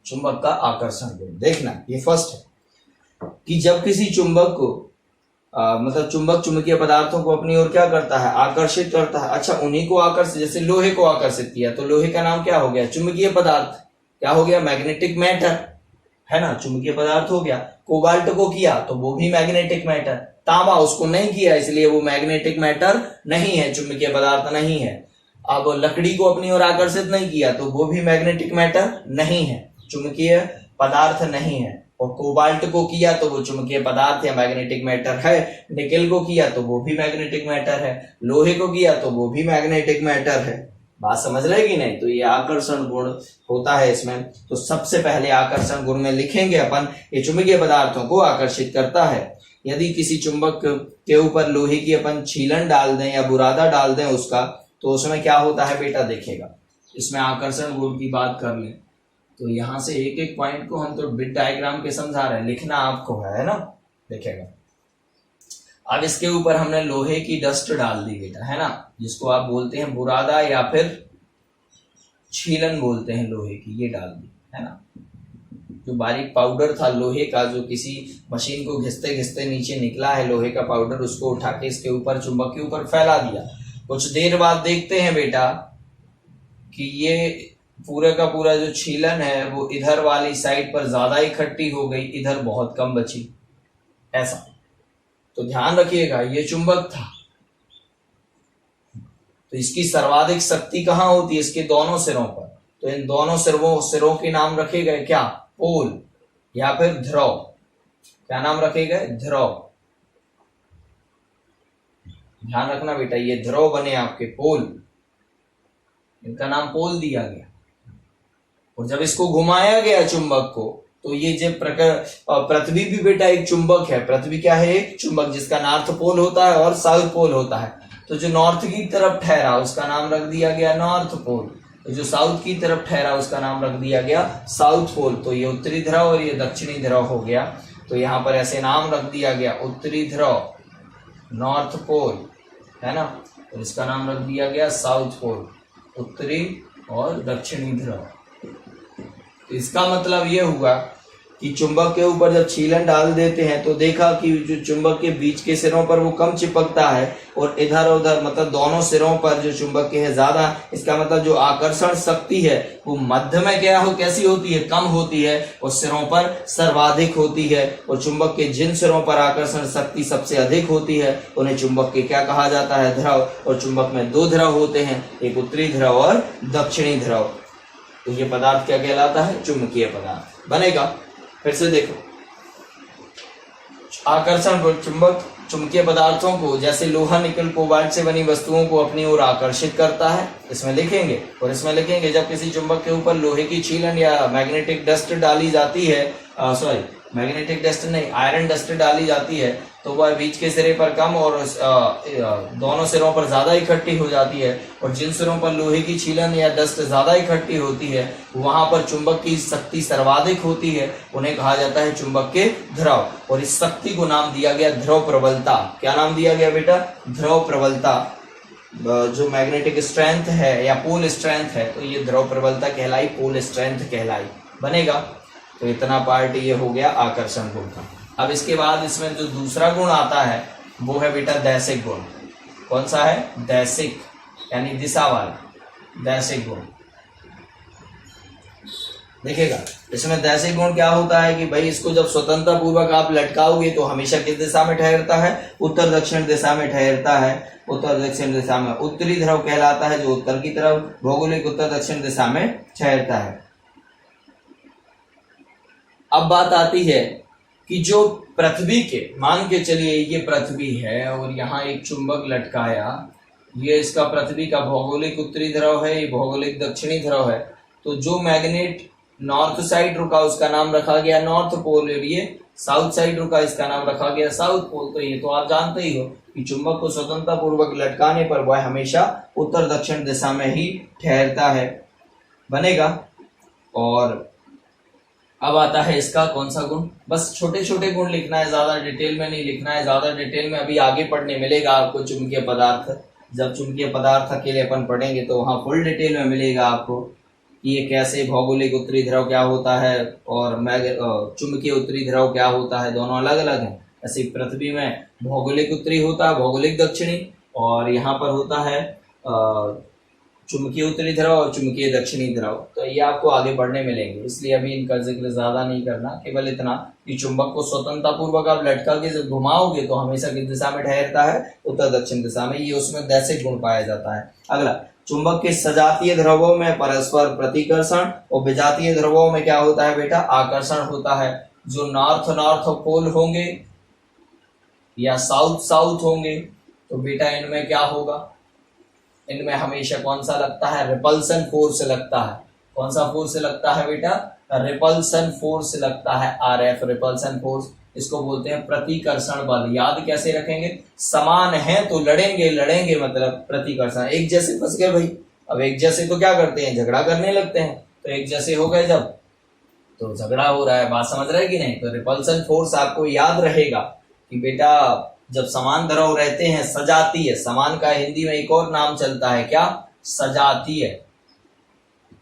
चुंबक का आकर्षण गुण देखना, ये फर्स्ट है कि जब किसी चुंबक को मतलब चुंबक चुंबकीय पदार्थों को अपनी ओर क्या करता है, आकर्षित करता है। अच्छा, उन्हीं को आकर्षित, जैसे लोहे को आकर्षित किया तो लोहे का नाम क्या हो गया, चुंबकीय पदार्थ। क्या हो गया, मैग्नेटिक मैटर, है ना, चुंबकीय पदार्थ हो गया। कोबाल्ट को किया तो वो भी मैग्नेटिक मैटर। तांबा उसको नहीं किया इसलिए वो मैग्नेटिक मैटर नहीं है, चुंबकीय पदार्थ नहीं है। अब लकड़ी को अपनी ओर आकर्षित नहीं किया तो वो भी मैग्नेटिक मैटर नहीं है, चुंबकीय पदार्थ नहीं है। और कोबाल्ट को किया तो वो चुंबकीय पदार्थ या मैग्नेटिक मैटर है। निकेल को किया तो वो भी मैग्नेटिक मैटर है। लोहे को किया तो वो भी मैग्नेटिक मैटर है। बात समझ रहे कि नहीं। तो ये आकर्षण गुण होता है इसमें। तो सबसे पहले आकर्षण गुण में लिखेंगे अपन, ये चुंबकीय पदार्थों को आकर्षित करता है। यदि किसी चुंबक के ऊपर लोहे की अपन छीलन डाल दें या बुरादा डाल दें उसका, तो उसमें क्या होता है बेटा, देखिएगा। इसमें आकर्षण गुण की बात कर लें तो यहां से एक एक पॉइंट को हम तो बिट डायग्राम के समझा रहे हैं, लिखना आपको है ना। देखिएगा, अब इसके ऊपर हमने लोहे की डस्ट डाल दी बेटा, है ना, जिसको आप बोलते हैं बुरादा या फिर छीलन बोलते हैं लोहे की, ये डाल दी, है ना। जो बारीक पाउडर था लोहे का, जो किसी मशीन को घिसते घिसते नीचे निकला है लोहे का पाउडर, उसको उठा के इसके ऊपर, चुंबक के ऊपर फैला दिया। कुछ देर बाद देखते हैं बेटा कि ये पूरे का पूरा जो छीलन है वो इधर वाली साइड पर ज्यादा इकट्ठी हो गई, इधर बहुत कम बची, ऐसा। तो ध्यान रखिएगा ये चुंबक था, तो इसकी सर्वाधिक शक्ति कहाँ होती है? इसके दोनों सिरों पर। तो इन दोनों सिरों के नाम रखे गए क्या? पोल या फिर ध्रुव। क्या नाम रखे गए? ध्रुव। ध्यान रखना बेटा, ये ध्रुव बने आपके पोल, इनका नाम पोल दिया गया। और जब इसको घुमाया गया चुंबक को, तो ये जब पृथ्वी भी बेटा एक चुंबक है। पृथ्वी क्या है? एक चुंबक, जिसका नॉर्थ पोल होता है और साउथ पोल होता है। तो जो नॉर्थ की तरफ ठहरा उसका नाम रख दिया गया नॉर्थ पोल, तो जो साउथ की तरफ ठहरा उसका नाम रख दिया गया साउथ पोल। तो ये उत्तरी ध्रुव और ये दक्षिणी ध्रुव हो गया। तो यहाँ पर ऐसे नाम रख दिया गया, उत्तरी ध्रुव नॉर्थ पोल, है ना, और इसका नाम रख दिया गया साउथ पोल, उत्तरी और दक्षिणी ध्रुव। तो इसका मतलब ये हुआ कि चुंबक के ऊपर जब छीलन डाल देते हैं तो देखा कि जो चुंबक के बीच के सिरों पर वो कम चिपकता है, और इधर उधर मतलब दोनों सिरों पर जो चुंबक के है ज्यादा। इसका मतलब जो आकर्षण शक्ति है वो मध्य में क्या हो, कैसी होती है? कम होती है, और सिरों पर सर्वाधिक होती है। और चुंबक के जिन सिरों पर आकर्षण शक्ति सबसे अधिक होती है उन्हें चुंबक के क्या कहा जाता है? ध्रुव। और चुंबक में दो ध्रुव होते हैं, एक उत्तरी ध्रुव और दक्षिणी ध्रुव। तो ये पदार्थ क्या कहलाता है? चुंबकीय पदार्थ बनेगा। फिर से देखो, आकर्षण चुंबक चुंबकीय पदार्थों को, जैसे लोहा निकल कोबाल्ट से बनी वस्तुओं को अपनी ओर आकर्षित करता है, इसमें लिखेंगे। और इसमें लिखेंगे जब किसी चुंबक के ऊपर लोहे की छीलन या मैग्नेटिक डस्ट डाली जाती है, मैग्नेटिक डस्ट नहीं, आयरन डस्ट डाली जाती है, तो वह बीच के सिरे पर कम और दोनों सिरों पर ज्यादा इकट्ठी हो जाती है। और जिन सिरों पर लोहे की छीलन या डस्ट ज्यादा इकट्ठी होती है वहां पर चुंबक की शक्ति सर्वाधिक होती है, उन्हें कहा जाता है चुंबक के ध्रुव। और इस शक्ति को नाम दिया गया ध्रुव प्रबलता। क्या नाम दिया गया बेटा? ध्रुव प्रबलता। जो मैग्नेटिक स्ट्रेंथ है या पोल स्ट्रेंथ है, तो ये ध्रुव प्रबलता कहलाई, पोल स्ट्रेंथ कहलाई। बनेगा। तो इतना पार्ट ये हो गया आकर्षण गुण का। अब इसके बाद इसमें जो दूसरा गुण आता है वो है बेटा दैशिक गुण। कौन सा है? दैशिक, यानी दिशा वाला दैशिक गुण। देखिएगा इसमें दैशिक गुण क्या होता है कि भाई इसको जब स्वतंत्रता पूर्वक आप लटकाओगे तो हमेशा किस दिशा में ठहरता है? उत्तर दक्षिण दिशा में ठहरता है। उत्तर दक्षिण दिशा में उत्तरी ध्रुव कहलाता है, जो उत्तर की तरफ भौगोलिक उत्तर दक्षिण दिशा में ठहरता है। अब बात आती है कि जो पृथ्वी के, मान के चलिए ये पृथ्वी है और यहाँ एक चुंबक लटकाया, ये इसका पृथ्वी का भौगोलिक उत्तरी ध्रुव है, ये भौगोलिक दक्षिणी ध्रुव है। तो जो मैग्नेट नॉर्थ साइड रुका उसका नाम रखा गया नॉर्थ पोल, और ये साउथ साइड रुका इसका नाम रखा गया साउथ पोल। तो ये तो आप जानते ही हो कि चुंबक को स्वतंत्रता पूर्वक लटकाने पर वह हमेशा उत्तर दक्षिण दिशा में ही ठहरता है। बनेगा। और अब आता है इसका कौन सा गुण? बस छोटे छोटे गुण लिखना है, ज्यादा डिटेल में नहीं लिखना है। ज्यादा डिटेल में अभी आगे पढ़ने मिलेगा आपको चुंबकीय पदार्थ। जब चुंबकीय पदार्थ अकेले अपन पढ़ेंगे तो वहां फुल डिटेल में मिलेगा आपको कि ये कैसे भौगोलिक उत्तरी ध्रुव क्या होता है और चुंबकीय उत्तरी ध्रुव क्या होता है, दोनों अलग अलग हैं। ऐसे पृथ्वी में भौगोलिक उत्तरी होता है, भौगोलिक दक्षिणी, और यहाँ पर होता है चुंबकीय उत्तरी ध्रुव और चुंबकीय दक्षिणी ध्रुव। तो ये आपको आगे बढ़ने मिलेंगे, इसलिए अभी इनका जिक्र ज्यादा नहीं करना। केवल इतना कि चुंबक को स्वतंत्रता पूर्वक आप लटका के जब घुमाओगे तो हमेशा किस दिशा में ठहरता है? उत्तर दक्षिण दिशा में। ये उसमें दैशिक गुण पाया जाता है। अगला, चुंबक के सजातीय ध्रुवों में परस्पर प्रतिकर्षण और विजातीय ध्रुवों में क्या होता है बेटा? आकर्षण होता है। जो नॉर्थ नॉर्थ पोल होंगे या साउथ साउथ होंगे तो बेटा इनमें क्या होगा? इनमें हमेशा कौन सा लगता है? रिपल्सन फोर्स लगता है। कौन सा फोर्स लगता है बेटा? रिपल्सन फोर्स लगता है, आरएफ, रिपल्सन फोर्स। इसको बोलते हैं प्रतिकर्षण बल। याद कैसे रखेंगे? समान है तो लड़ेंगे, लड़ेंगे मतलब प्रतिकर्षण। एक जैसे फंस गए भाई, अब एक जैसे तो क्या करते हैं? झगड़ा करने लगते हैं। तो एक जैसे हो गए जब, तो झगड़ा हो रहा है, बात समझ रहे कि नहीं? तो रिपल्सन फोर्स आपको याद रहेगा कि बेटा जब समान ध्रुव रहते हैं, सजातीय, समान का हिंदी में एक और नाम चलता है क्या? सजातीय।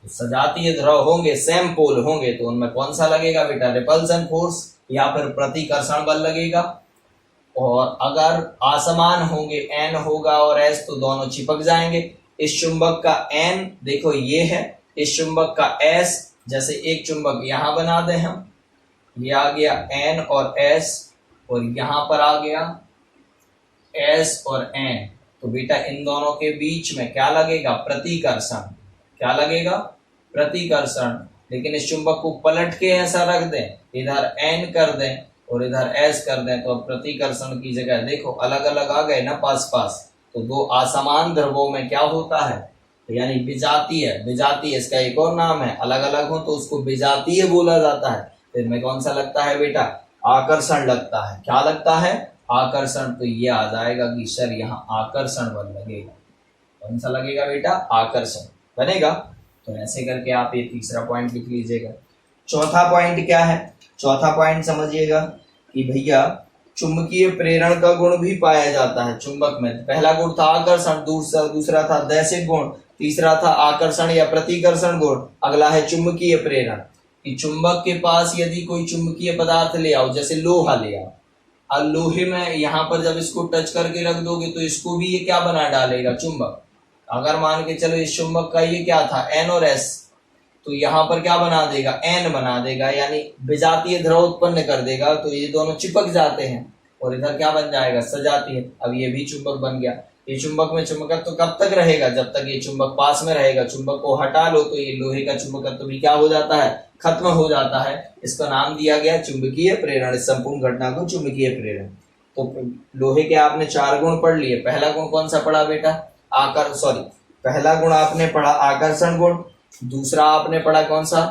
तो सजातीय ध्रुव होंगे, सेम पोल होंगे, तो उनमें कौन सा लगेगा बेटा? रिपल्सन फोर्स या फिर प्रतिकर्षण बल लगेगा। और अगर असमान होंगे, एन होगा और एस, तो दोनों चिपक जाएंगे। इस चुंबक का एन देखो ये है, इस चुंबक का एस, जैसे एक चुंबक यहां बना दें हम, ये आ गया एन और एस, और यहां पर आ गया एस और एन, तो बेटा इन दोनों के बीच में क्या लगेगा? प्रतिकर्षण। क्या लगेगा? प्रतिकर्षण। लेकिन इस चुंबक को पलट के ऐसा रख दें, इधर एन कर दें और इधर एस कर दें, तो प्रतिकर्षण की जगह देखो अलग अलग आ गए ना पास पास, तो दो असमान ध्रुवों में क्या होता है? यानी विजातीय। विजातीय इसका एक और नाम है, अलग अलग हो तो उसको विजातीय बोला जाता है। फिर में कौन सा लगता है बेटा? आकर्षण लगता है। क्या लगता है? आकर्षण। तो ये आ जाएगा कि सर यहाँ आकर्षण बल लगेगा। कौन सा लगेगा बेटा? आकर्षण बनेगा। तो ऐसे करके आप ये तीसरा पॉइंट लिख लीजिएगा। चौथा पॉइंट क्या है? चौथा पॉइंट समझिएगा कि भैया चुंबकीय प्रेरण का गुण भी पाया जाता है चुंबक में। पहला गुण था आकर्षण, दूसरा था दैशिक गुण, तीसरा था आकर्षण या प्रतिकर्षण गुण, अगला है चुंबकीय प्रेरण। कि चुंबक के पास यदि कोई चुंबकीय पदार्थ ले आओ, जैसे लोहा ले आओ, और लोहे में यहाँ पर जब इसको टच करके रख दोगे तो इसको भी ये क्या बना डालेगा? चुंबक। अगर मान के चलो इस चुंबक का ये क्या था? एन और एस, तो यहाँ पर क्या बना देगा? एन बना देगा, यानी विजातीय ध्रुव उत्पन्न कर देगा। तो ये दोनों चिपक जाते हैं और इधर क्या बन जाएगा? सजातीय। अब ये भी चुंबक बन गया। ये चुंबक में चुंबकत्व तो कब तक रहेगा? जब तक ये चुंबक पास में रहेगा। चुंबक को हटा लो तो ये लोहे का चुंबकत्व भी क्या हो जाता है? खत्म हो जाता है। इसका नाम दिया गया चुंबकीय प्रेरण। इस संपूर्ण घटना को चुंबकीय प्रेरण। तो लोहे के आपने 4 गुण पढ़ लिए। पहला गुण कौन सा पढ़ा बेटा? पहला गुण आपने पढ़ा आकर्षण गुण। दूसरा आपने पढ़ा कौन सा?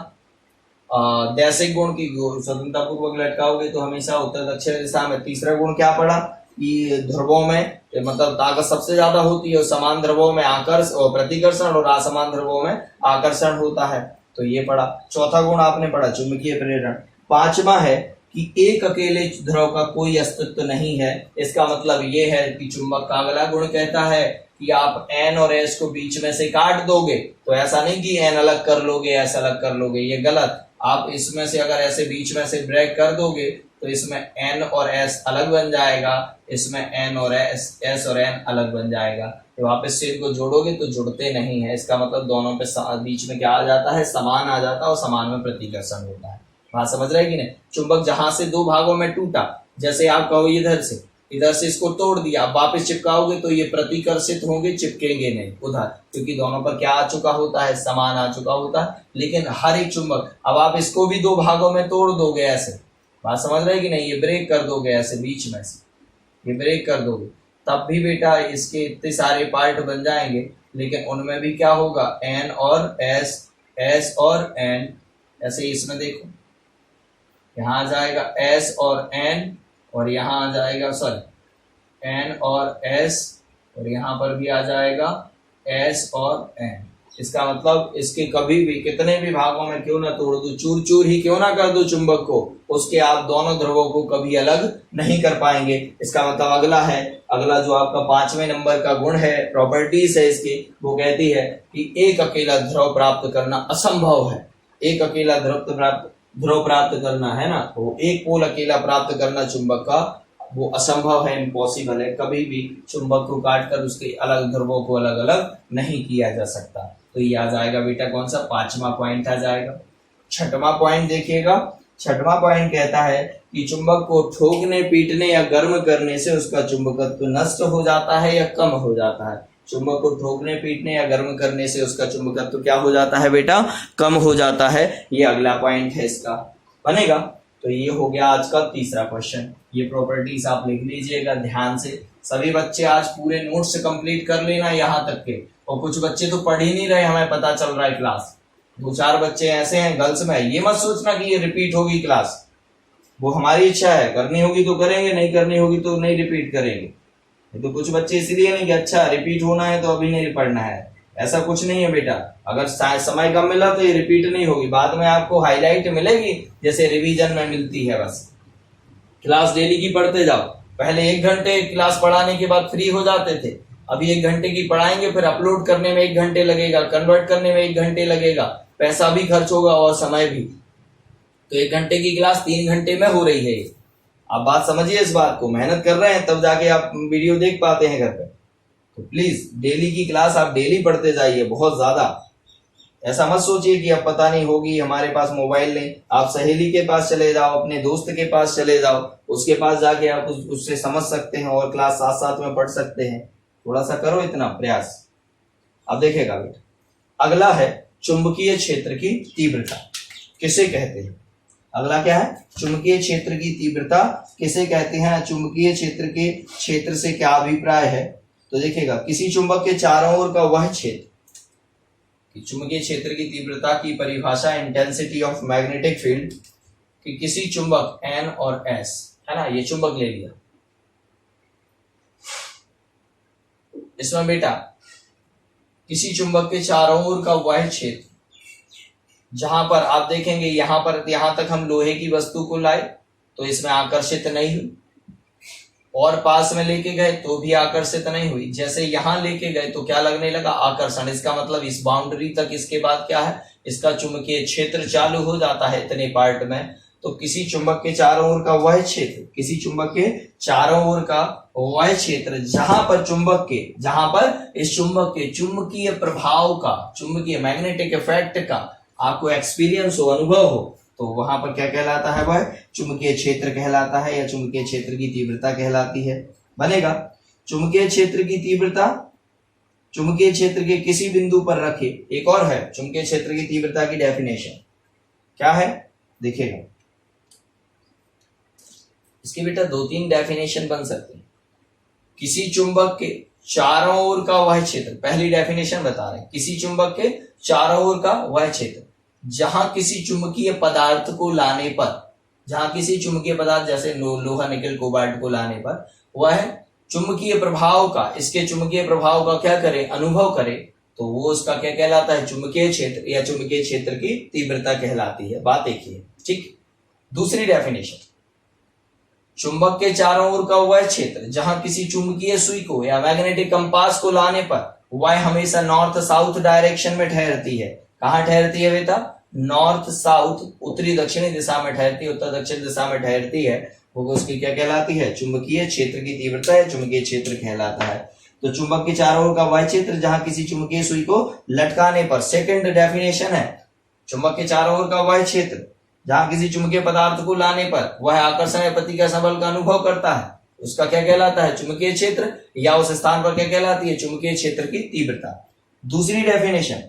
दैशिक गुण की स्वतंत्रता पूर्वक लटकाओगे तो हमेशा उत्तर दक्षिण दिशा में। तीसरा गुण क्या पढ़ा? कि ध्रुवों में मतलब ताकत सबसे ज्यादा होती है, समान ध्रुवों में आकर्षण और प्रतिकर्षण, और असमान ध्रुवों में आकर्षण होता है। तो ये पढ़ा। चौथा गुण आपने पढ़ा चुंबकीय प्रेरण। पांचवा है कि एक अकेले ध्रुव का कोई अस्तित्व नहीं है। इसका मतलब ये है कि चुंबक का अगला गुण कहता है कि आप एन और एस को बीच में से काट दोगे, तो ऐसा नहीं कि एन अलग कर लोगे, ऐसा अलग कर लोगे, ये गलत। आप इसमें से अगर ऐसे बीच में से ब्रेक कर दोगे तो इसमें एन और एस अलग बन जाएगा, इसमें एन और एस और एन अलग बन जाएगा। तो वापस से इनको जोड़ोगे तो जुड़ते नहीं है। इसका मतलब दोनों पे बीच में क्या आ जाता है? समान आ जाता है, और समान में प्रतिकर्षण होता है। बात समझ रहे कि नहीं? चुंबक जहां से 2 भागों में टूटा, जैसे आप कहो इधर से इसको तोड़ दिया, आप वापस चिपकाओगे तो ये प्रतिकर्षित होंगे, चिपकेंगे नहीं उधर, क्योंकि दोनों पर क्या आ चुका होता है? समान आ चुका होता है। लेकिन हर एक चुंबक, अब आप इसको भी 2 भागों में तोड़ दोगे ऐसे, बात समझ रहे कि नहीं? ये ब्रेक कर दोगे ऐसे बीच में से, ये ब्रेक कर दोगे, तब भी बेटा इसके इतने सारे पार्ट बन जाएंगे, लेकिन उनमें भी क्या होगा? एन और एस, एस और एन। ऐसे इसमें देखो, यहाँ आ जाएगा एस और एन, और यहाँ आ जाएगा एन और एस, और यहाँ पर भी आ जाएगा एस और एन। इसका मतलब इसके कभी भी कितने भी भागों में क्यों ना तोड़ दो, चूर चूर ही क्यों ना कर दो चुंबक को, उसके आप दोनों ध्रुवों को कभी अलग नहीं कर पाएंगे। इसका मतलब अगला जो आपका 5वें नंबर का गुण है, प्रॉपर्टीज है इसकी, वो कहती है कि एक अकेला ध्रुव प्राप्त करना असंभव है। एक अकेला ध्रुव प्राप्त करना है ना, तो एक पोल अकेला प्राप्त करना चुंबक का वो असंभव है, इम्पॉसिबल है। कभी भी चुंबक को काटकर उसके अलग ध्रुवों को अलग अलग नहीं किया जा सकता। तो ये आ जाएगा बेटा कौन सा? 5वां पॉइंट आ जाएगा। 6वां पॉइंट देखिएगा। 6वां पॉइंट कहता है कि चुंबक को ठोकने, पीटने या गर्म करने से उसका चुंबकत्व नष्ट हो जाता है या कम हो जाता है। चुंबक को ठोकने, पीटने या गर्म करने से उसका चुंबकत्व क्या हो जाता है बेटा? कम हो जाता है। ये अगला पॉइंट है इसका, बनेगा। तो ये हो गया आज का तीसरा क्वेश्चन। ये प्रॉपर्टीज आप लिख लीजिएगा ध्यान से। सभी बच्चे आज पूरे नोट्स कंप्लीट कर लेना यहाँ तक के, और कुछ बच्चे तो पढ़ ही नहीं रहे, हमें पता चल रहा है क्लास। 2-4 बच्चे ऐसे हैं गर्ल्स में, ये मत सोचना कि ये रिपीट होगी क्लास, वो हमारी इच्छा है, करनी होगी तो करेंगे, नहीं करनी होगी तो नहीं रिपीट करेंगे। तो कुछ बच्चे इसलिए नहीं कि अच्छा रिपीट होना है तो अभी नहीं पढ़ना है, ऐसा कुछ नहीं है बेटा। अगर समय कम मिला तो ये रिपीट नहीं होगी, बाद में आपको हाईलाइट मिलेगी जैसे रिवीजन में मिलती है। बस क्लास डेली की पढ़ते जाओ। पहले 1 घंटे क्लास पढ़ाने के बाद फ्री हो जाते थे, अभी 1 घंटे की पढ़ाएंगे, फिर अपलोड करने में 1 घंटे लगेगा, कन्वर्ट करने में 1 घंटे लगेगा, पैसा भी खर्च होगा और समय भी। तो 1 घंटे की क्लास 3 घंटे में हो रही है। आप बात समझिए, इस बात को मेहनत कर रहे हैं तब जाके आप वीडियो देख पाते हैं घर पे। तो प्लीज डेली की क्लास आप डेली पढ़ते जाइए, बहुत ज्यादा। ऐसा मत सोचिए कि अब पता नहीं होगी, हमारे पास मोबाइल नहीं। आप सहेली के पास चले जाओ, अपने दोस्त के पास चले जाओ, उसके पास जाके आप उससे समझ सकते हैं और क्लास साथ साथ में पढ़ सकते हैं। थोड़ा सा करो इतना प्रयास। अब देखेगा बेटा, अगला है चुंबकीय क्षेत्र की तीव्रता किसे कहते हैं। अगला क्या है, चुंबकीय क्षेत्र की तीव्रता किसे कहते हैं, चुंबकीय क्षेत्र के क्षेत्र से क्या अभिप्राय है। तो देखिएगा, किसी चुंबक के चारों ओर का वह क्षेत्र, चुंबकीय क्षेत्र की तीव्रता की परिभाषा इंटेंसिटी ऑफ मैग्नेटिक फील्ड, कि किसी चुंबक N और S है ना, ये चुंबक ले लिया, इसमें बेटा किसी चुंबक के चारों ओर का वह क्षेत्र जहां पर आप देखेंगे यहां तक हम लोहे की वस्तु को लाए तो इसमें आकर्षित नहीं हुई, और पास में लेके गए तो भी आकर्षित नहीं हुई। जैसे यहां लेके गए तो क्या लगने लगा, आकर्षण। इसका मतलब इस बाउंड्री तक, इसके बाद क्या है, इसका चुंबकीय क्षेत्र चालू हो जाता है इतने पार्ट में। तो किसी चुंबक के चारों ओर का वह क्षेत्र, किसी चुंबक के चारों ओर का वह क्षेत्र जहां पर इस चुंबक के चुंबकीय प्रभाव का, चुंबकीय मैग्नेटिक इफेक्ट का आपको एक्सपीरियंस हो, अनुभव हो, तो वहां पर क्या कहलाता है, वह चुंबकीय क्षेत्र कहलाता है या चुंबकीय क्षेत्र की तीव्रता कहलाती है। बनेगा चुंबकीय क्षेत्र की तीव्रता, चुंबकीय क्षेत्र के किसी बिंदु पर रखे। एक और है चुंबकीय क्षेत्र की तीव्रता की डेफिनेशन, क्या है देखिएगा, इसकी बेटा 2-3 डेफिनेशन बन सकती है। किसी चुंबक के चारों ओर का वह क्षेत्र, पहली डेफिनेशन बता रहे हैं, किसी चुंबक के चारों ओर का वह क्षेत्र जहां किसी चुंबकीय पदार्थ को लाने पर, जहां किसी चुंबकीय पदार्थ जैसे लोहा, निकल, कोबाल्ट को लाने पर वह चुंबकीय प्रभाव का, इसके चुंबकीय प्रभाव का क्या करे, अनुभव करे, तो वो उसका क्या कहलाता है, चुंबकीय क्षेत्र या चुंबकीय क्षेत्र की तीव्रता कहलाती है। बात एक ही है, ठीक। दूसरी डेफिनेशन, चुंबक के चारों ओर का वह क्षेत्र जहां किसी चुंबकीय सुई को या मैग्नेटिक कंपास को लाने पर वह हमेशा नॉर्थ साउथ डायरेक्शन में ठहरती है। कहां ठहरती है बेटा, नॉर्थ साउथ, उत्तरी दक्षिणी दिशा में ठहरती है, उत्तर दक्षिण दिशा में ठहरती है, वो उसकी क्या कहलाती है, चुंबकीय क्षेत्र की तीव्रता है, चुंबकीय क्षेत्र कहलाता है। तो चुंबक के चारों ओर का वह क्षेत्र जहां किसी चुंबकीय सुई को लटकाने पर, सेकंड डेफिनेशन है, चुंबक के चारों ओर का वह क्षेत्र जहां किसी चुंबकीय पदार्थ को लाने पर वह आकर्षण या प्रतिकर्षण बल का अनुभव करता है, उसका क्या कहलाता है, चुंबकीय क्षेत्र, या उस स्थान पर क्या कहलाती है, चुंबकीय क्षेत्र की तीव्रता। दूसरी डेफिनेशन,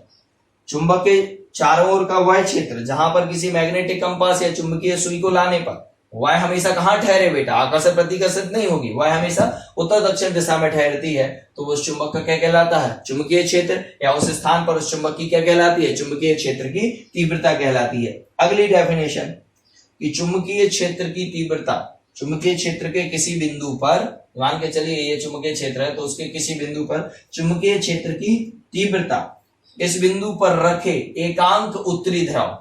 चुंबक के चारों ओर का वह क्षेत्र जहां पर किसी मैग्नेटिक कंपास या चुंबकीय सुई को लाने पर वह हमेशा कहां ठहरे बेटा, आकर्षण प्रतिकर्षित नहीं होगी, वह हमेशा उत्तर दक्षिण दिशा में ठहरती है, तो उस चुंबक का क्या कहलाता है, चुंबकीय क्षेत्र, या उस स्थान पर उस चुंबक की क्या कहलाती है, चुंबकीय क्षेत्र की तीव्रता कहलाती है। अगली डेफिनेशन कि चुंबकीय क्षेत्र की तीव्रता, चुंबकीय क्षेत्र के किसी बिंदु पर, मान के चलिए ये चुंबकीय क्षेत्र है, तो उसके किसी बिंदु पर चुंबकीय क्षेत्र की तीव्रता इस बिंदु पर रखे एकांक उत्तरी ध्रुव,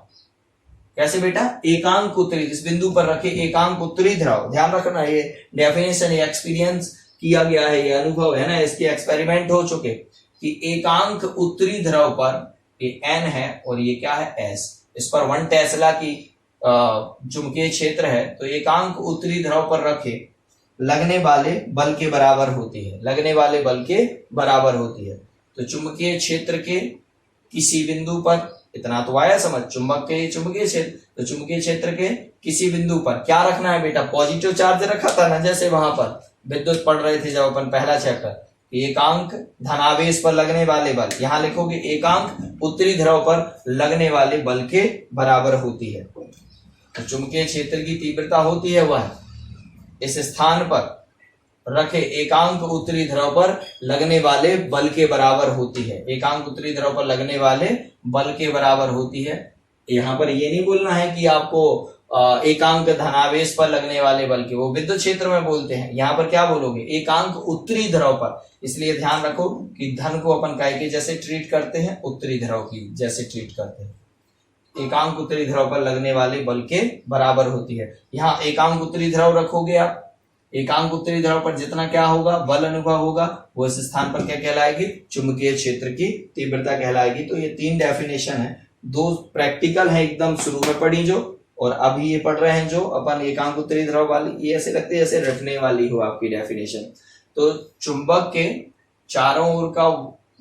कैसे बेटा, एकांक उत्तरी, इस बिंदु पर रखे एकांक उत्तरी ध्रुव, ध्यान रखना ये डेफिनेशन, ये एक्सपीरियंस किया गया है, ये अनुभव है ना, इसके एक्सपेरिमेंट हो चुके कि एकांक उत्तरी ध्रुव पर ये N है और ये क्या है S, इस पर 1 टेस्ला की चुंबकीय क्षेत्र है, तो एकांक उत्तरी ध्रुव पर रखे लगने वाले बल के बराबर होती है, लगने वाले बल के बराबर होती है। तो चुंबकीय क्षेत्र के किसी बिंदु पर, इतना तो आया समझ, चुंबक के चुंबकीय क्षेत्र, तो चुंबकीय क्षेत्र के किसी बिंदु पर क्या रखना है बेटा, पॉजिटिव चार्ज रखा था ना, जैसे वहां पर विद्युत पढ़ रहे थे जब अपन पहला चैप्टर, एकांक धनावेश पर लगने वाले बल, यहां लिखोगे एकांक उत्तरी ध्रुव पर लगने वाले बल के बराबर होती है। तो चुंबकीय क्षेत्र की तीव्रता होती है वह इस स्थान पर रखे एकांक उत्तरी ध्रुव पर लगने वाले बल के बराबर होती है, एकांक उत्तरी ध्रुव पर लगने वाले बल के बराबर होती है। यहाँ पर ये नहीं बोलना है कि आपको एकांक धनावेश पर लगने वाले बल के, वो विद्युत क्षेत्र में बोलते हैं, यहाँ पर क्या बोलोगे, एकांक उत्तरी ध्रुव पर। इसलिए ध्यान रखो कि धन को अपन काय के जैसे ट्रीट करते हैं, उत्तरी ध्रुव की जैसे ट्रीट करते हैं, एकांक उत्तरी ध्रुव पर लगने वाले बल के बराबर होती है। यहाँ एकांक उत्तरी ध्रुव रखोगे आप, एकांक उत्तरी ध्रुव पर जितना क्या होगा, बल अनुभव होगा, वो इस स्थान पर क्या कहलाएगी, चुंबकीय क्षेत्र की तीव्रता कहलाएगी। तो ये 3 डेफिनेशन है दो प्रैक्टिकल है एकदम शुरू में पढ़ी जो, और अभी ये पढ़ रहे हैं जो अपन एकांक उत्तरी ध्रुव वाली, ये ऐसे लगते हैं जैसे रटने वाली हो आपकी डेफिनेशन। तो चुंबक के चारों ओर का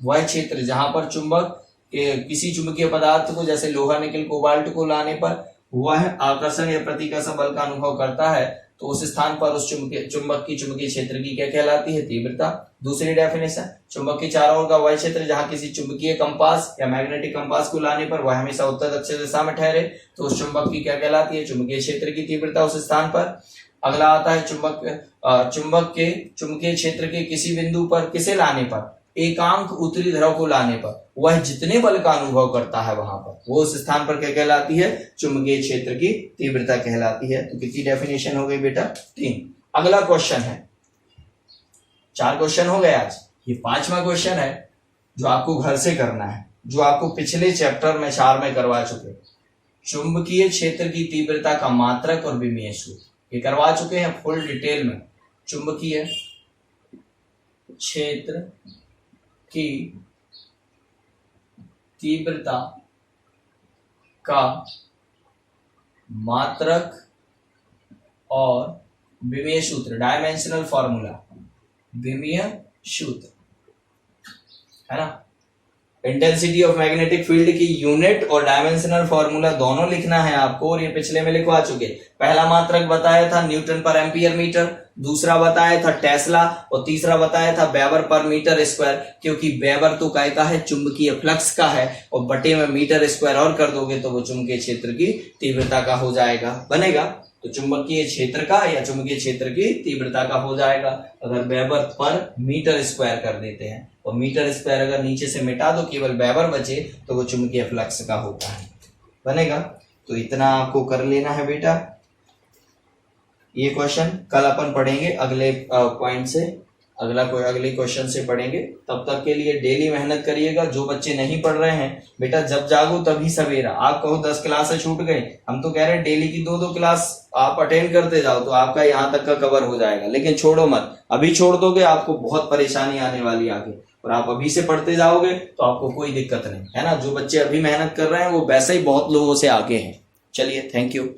वह क्षेत्र जहां पर चुंबक किसी चुंबकीय पदार्थ को जैसे लोहा, निकल, कोबाल्ट को लाने पर वह आकर्षण या प्रतिकर्षण बल का अनुभव करता है, तो उस स्थान पर उस चुंबक की चुंबकीय क्षेत्र की क्या कहलाती है? तीव्रता। दूसरी डेफिनेशन, चुंबक के चारों ओर का वह क्षेत्र जहां किसी चुंबकीय कंपास या मैग्नेटिक कंपास को लाने पर वह हमेशा उत्तर दक्षिण दिशा में ठहरे, तो उस चुंबक की क्या कहलाती है? चुंबकीय क्षेत्र की तीव्रता उस स्थान पर। अगला आता है चुंबक के चुंबकीय क्षेत्र के किसी बिंदु पर किसे लाने पर? एकांक उत्तरी ध्रुव को लाने पर वह जितने बल का अनुभव करता है वहां पर, वो उस स्थान पर क्या कहलाती है? चुंबकीय क्षेत्र की तीव्रता कहलाती है। तो कितनी डेफिनेशन हो गई बेटा? 3। अगला क्वेश्चन है, 4 क्वेश्चन हो गए आज, ये 5वां क्वेश्चन है जो आपको घर से करना है, जो आपको पिछले चैप्टर में 4 में करवा चुके। चुंबकीय क्षेत्र की तीव्रता का मात्रक और विमीय सूत्र ये करवा चुके हैं फुल डिटेल में। चुंबकीय क्षेत्र की तीव्रता का मात्रक और विमीय सूत्र, डायमेंशनल फॉर्मूला, विमीय सूत्र है ना। इंटेंसिटी ऑफ मैग्नेटिक फील्ड की यूनिट और डायमेंशनल फॉर्मूला दोनों लिखना है आपको, और ये पिछले में लिखवा चुके। पहला मात्रक बताया था न्यूटन पर एम्पियर मीटर, दूसरा बताया था टेस्ला, और तीसरा बताया था वेबर पर मीटर स्क्वायर, क्योंकि वेबर तो काय का है? चुंबकीय फ्लक्स का है, और बटे में मीटर स्क्वायर और कर दोगे तो वो चुंबकीय क्षेत्र की तीव्रता का हो जाएगा, बनेगा। तो चुंबकीय क्षेत्र का या चुंबकीय क्षेत्र की तीव्रता का हो जाएगा अगर वेबर पर मीटर स्क्वायर कर देते हैं, और मीटर स्क्वायर अगर नीचे से मिटा दो केवल वेबर बचे तो वो चुंबकीय फ्लक्स का होता है, बनेगा। तो इतना आपको कर लेना है बेटा। ये क्वेश्चन कल अपन पढ़ेंगे अगले पॉइंट से, अगले क्वेश्चन से पढ़ेंगे। तब तक के लिए डेली मेहनत करिएगा। जो बच्चे नहीं पढ़ रहे हैं बेटा, जब जागो तभी सवेरा। आप कहो 10 क्लासें छूट गई, हम तो कह रहे हैं डेली की 2-2 क्लास आप अटेंड करते जाओ तो आपका यहाँ तक का कवर हो जाएगा। लेकिन छोड़ो मत, अभी छोड़ दोगे आपको बहुत परेशानी आने वाली आगे, और आप अभी से पढ़ते जाओगे तो आपको कोई दिक्कत नहीं है ना। जो बच्चे अभी मेहनत कर रहे हैं वो वैसे ही बहुत लोगों से आगे हैं। चलिए, थैंक यू।